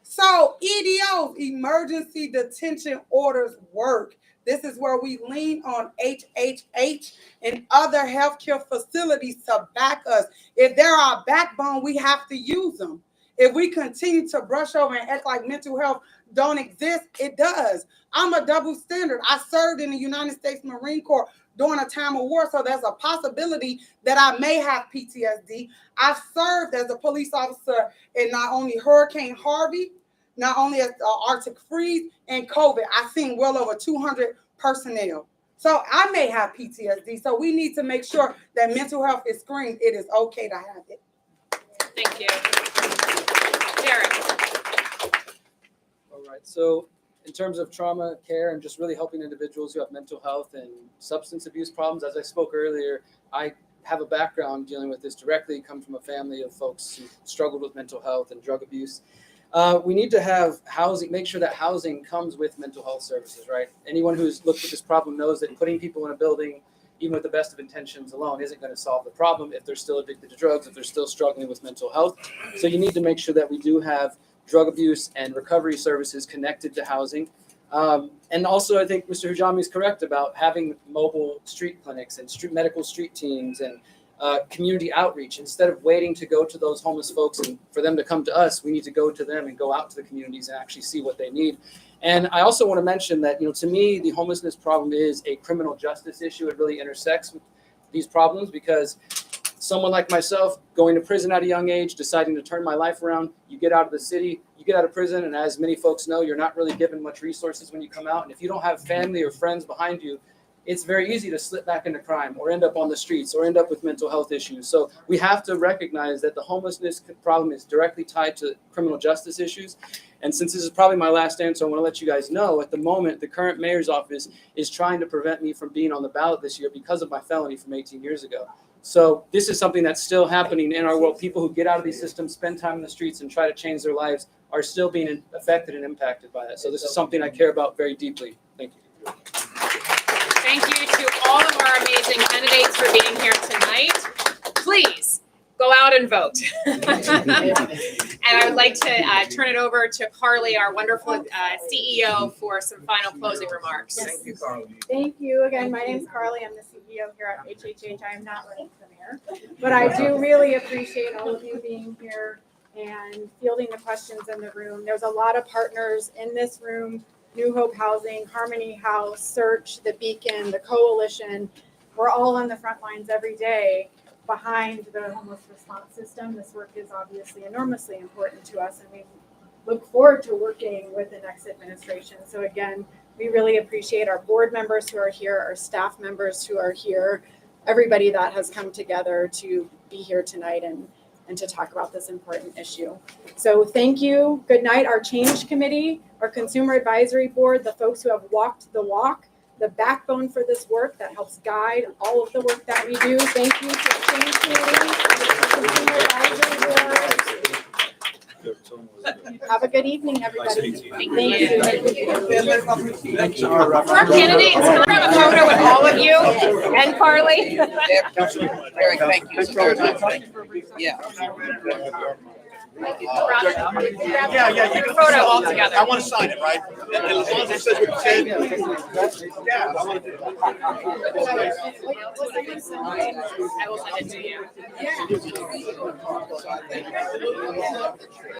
[SPEAKER 10] So EDOs, emergency detention orders, work. This is where we lean on HHH and other healthcare facilities to back us. If they're our backbone, we have to use them. If we continue to brush over and act like mental health don't exist, it does. I'm a double standard. I served in the United States Marine Corps during a time of war, so there's a possibility that I may have PTSD. I served as a police officer in not only Hurricane Harvey, not only as Arctic freeze and COVID. I've seen well over 200 personnel. So I may have PTSD. So we need to make sure that mental health is screened. It is okay to have it.
[SPEAKER 4] Thank you. Derek.
[SPEAKER 5] All right, so in terms of trauma care and just really helping individuals who have mental health and substance abuse problems, as I spoke earlier, I have a background dealing with this directly, come from a family of folks who struggled with mental health and drug abuse. We need to have housing, make sure that housing comes with mental health services, right? Anyone who's looked at this problem knows that putting people in a building, even with the best of intentions alone, isn't going to solve the problem if they're still addicted to drugs, if they're still struggling with mental health. So you need to make sure that we do have drug abuse and recovery services connected to housing. And also, I think Mr. Hujami is correct about having mobile street clinics and medical street teams and community outreach. Instead of waiting to go to those homeless folks and for them to come to us, we need to go to them and go out to the communities and actually see what they need. And I also want to mention that, to me, the homelessness problem is a criminal justice issue. It really intersects with these problems because someone like myself going to prison at a young age, deciding to turn my life around, you get out of the city, you get out of prison, and as many folks know, you're not really given much resources when you come out. And if you don't have family or friends behind you, it's very easy to slip back into crime or end up on the streets or end up with mental health issues. So we have to recognize that the homelessness problem is directly tied to criminal justice issues. And since this is probably my last answer, I want to let you guys know, at the moment, the current mayor's office is trying to prevent me from being on the ballot this year because of my felony from 18 years ago. So this is something that's still happening in our world. People who get out of these systems, spend time in the streets and try to change their lives are still being affected and impacted by that. So this is something I care about very deeply. Thank you.
[SPEAKER 4] Thank you to all of our amazing candidates for being here tonight. Please go out and vote. And I would like to turn it over to Carly, our wonderful CEO, for some final closing remarks.
[SPEAKER 2] Yes. Thank you, Carly. Thank you. Again, my name is Carly. I'm the CEO here at HHH. I am not running for mayor, but I do really appreciate all of you being here and fielding the questions in the room. There's a lot of partners in this room. New Hope Housing, Harmony House, Search, the Beacon, the Coalition. We're all on the front lines every day behind the homeless response system. This work is obviously enormously important to us, and we look forward to working with the next administration. So again, we really appreciate our board members who are here, our staff members who are here, everybody that has come together to be here tonight and to talk about this important issue. So thank you. Good night, our Change Committee, our Consumer Advisory Board, the folks who have walked the walk, the backbone for this work that helps guide all of the work that we do. Thank you to the Change Committee, the Consumer Advisory Board. Have a good evening, everybody. Thank you.
[SPEAKER 4] For our candidates, can I have a photo with all of you and Carly?
[SPEAKER 8] Eric, thank you so much. Yeah.
[SPEAKER 4] Yeah, you can photo all together.
[SPEAKER 6] I want to sign it, right? And as long as it says what you said, yeah, I want to do it.
[SPEAKER 4] I will send it to you.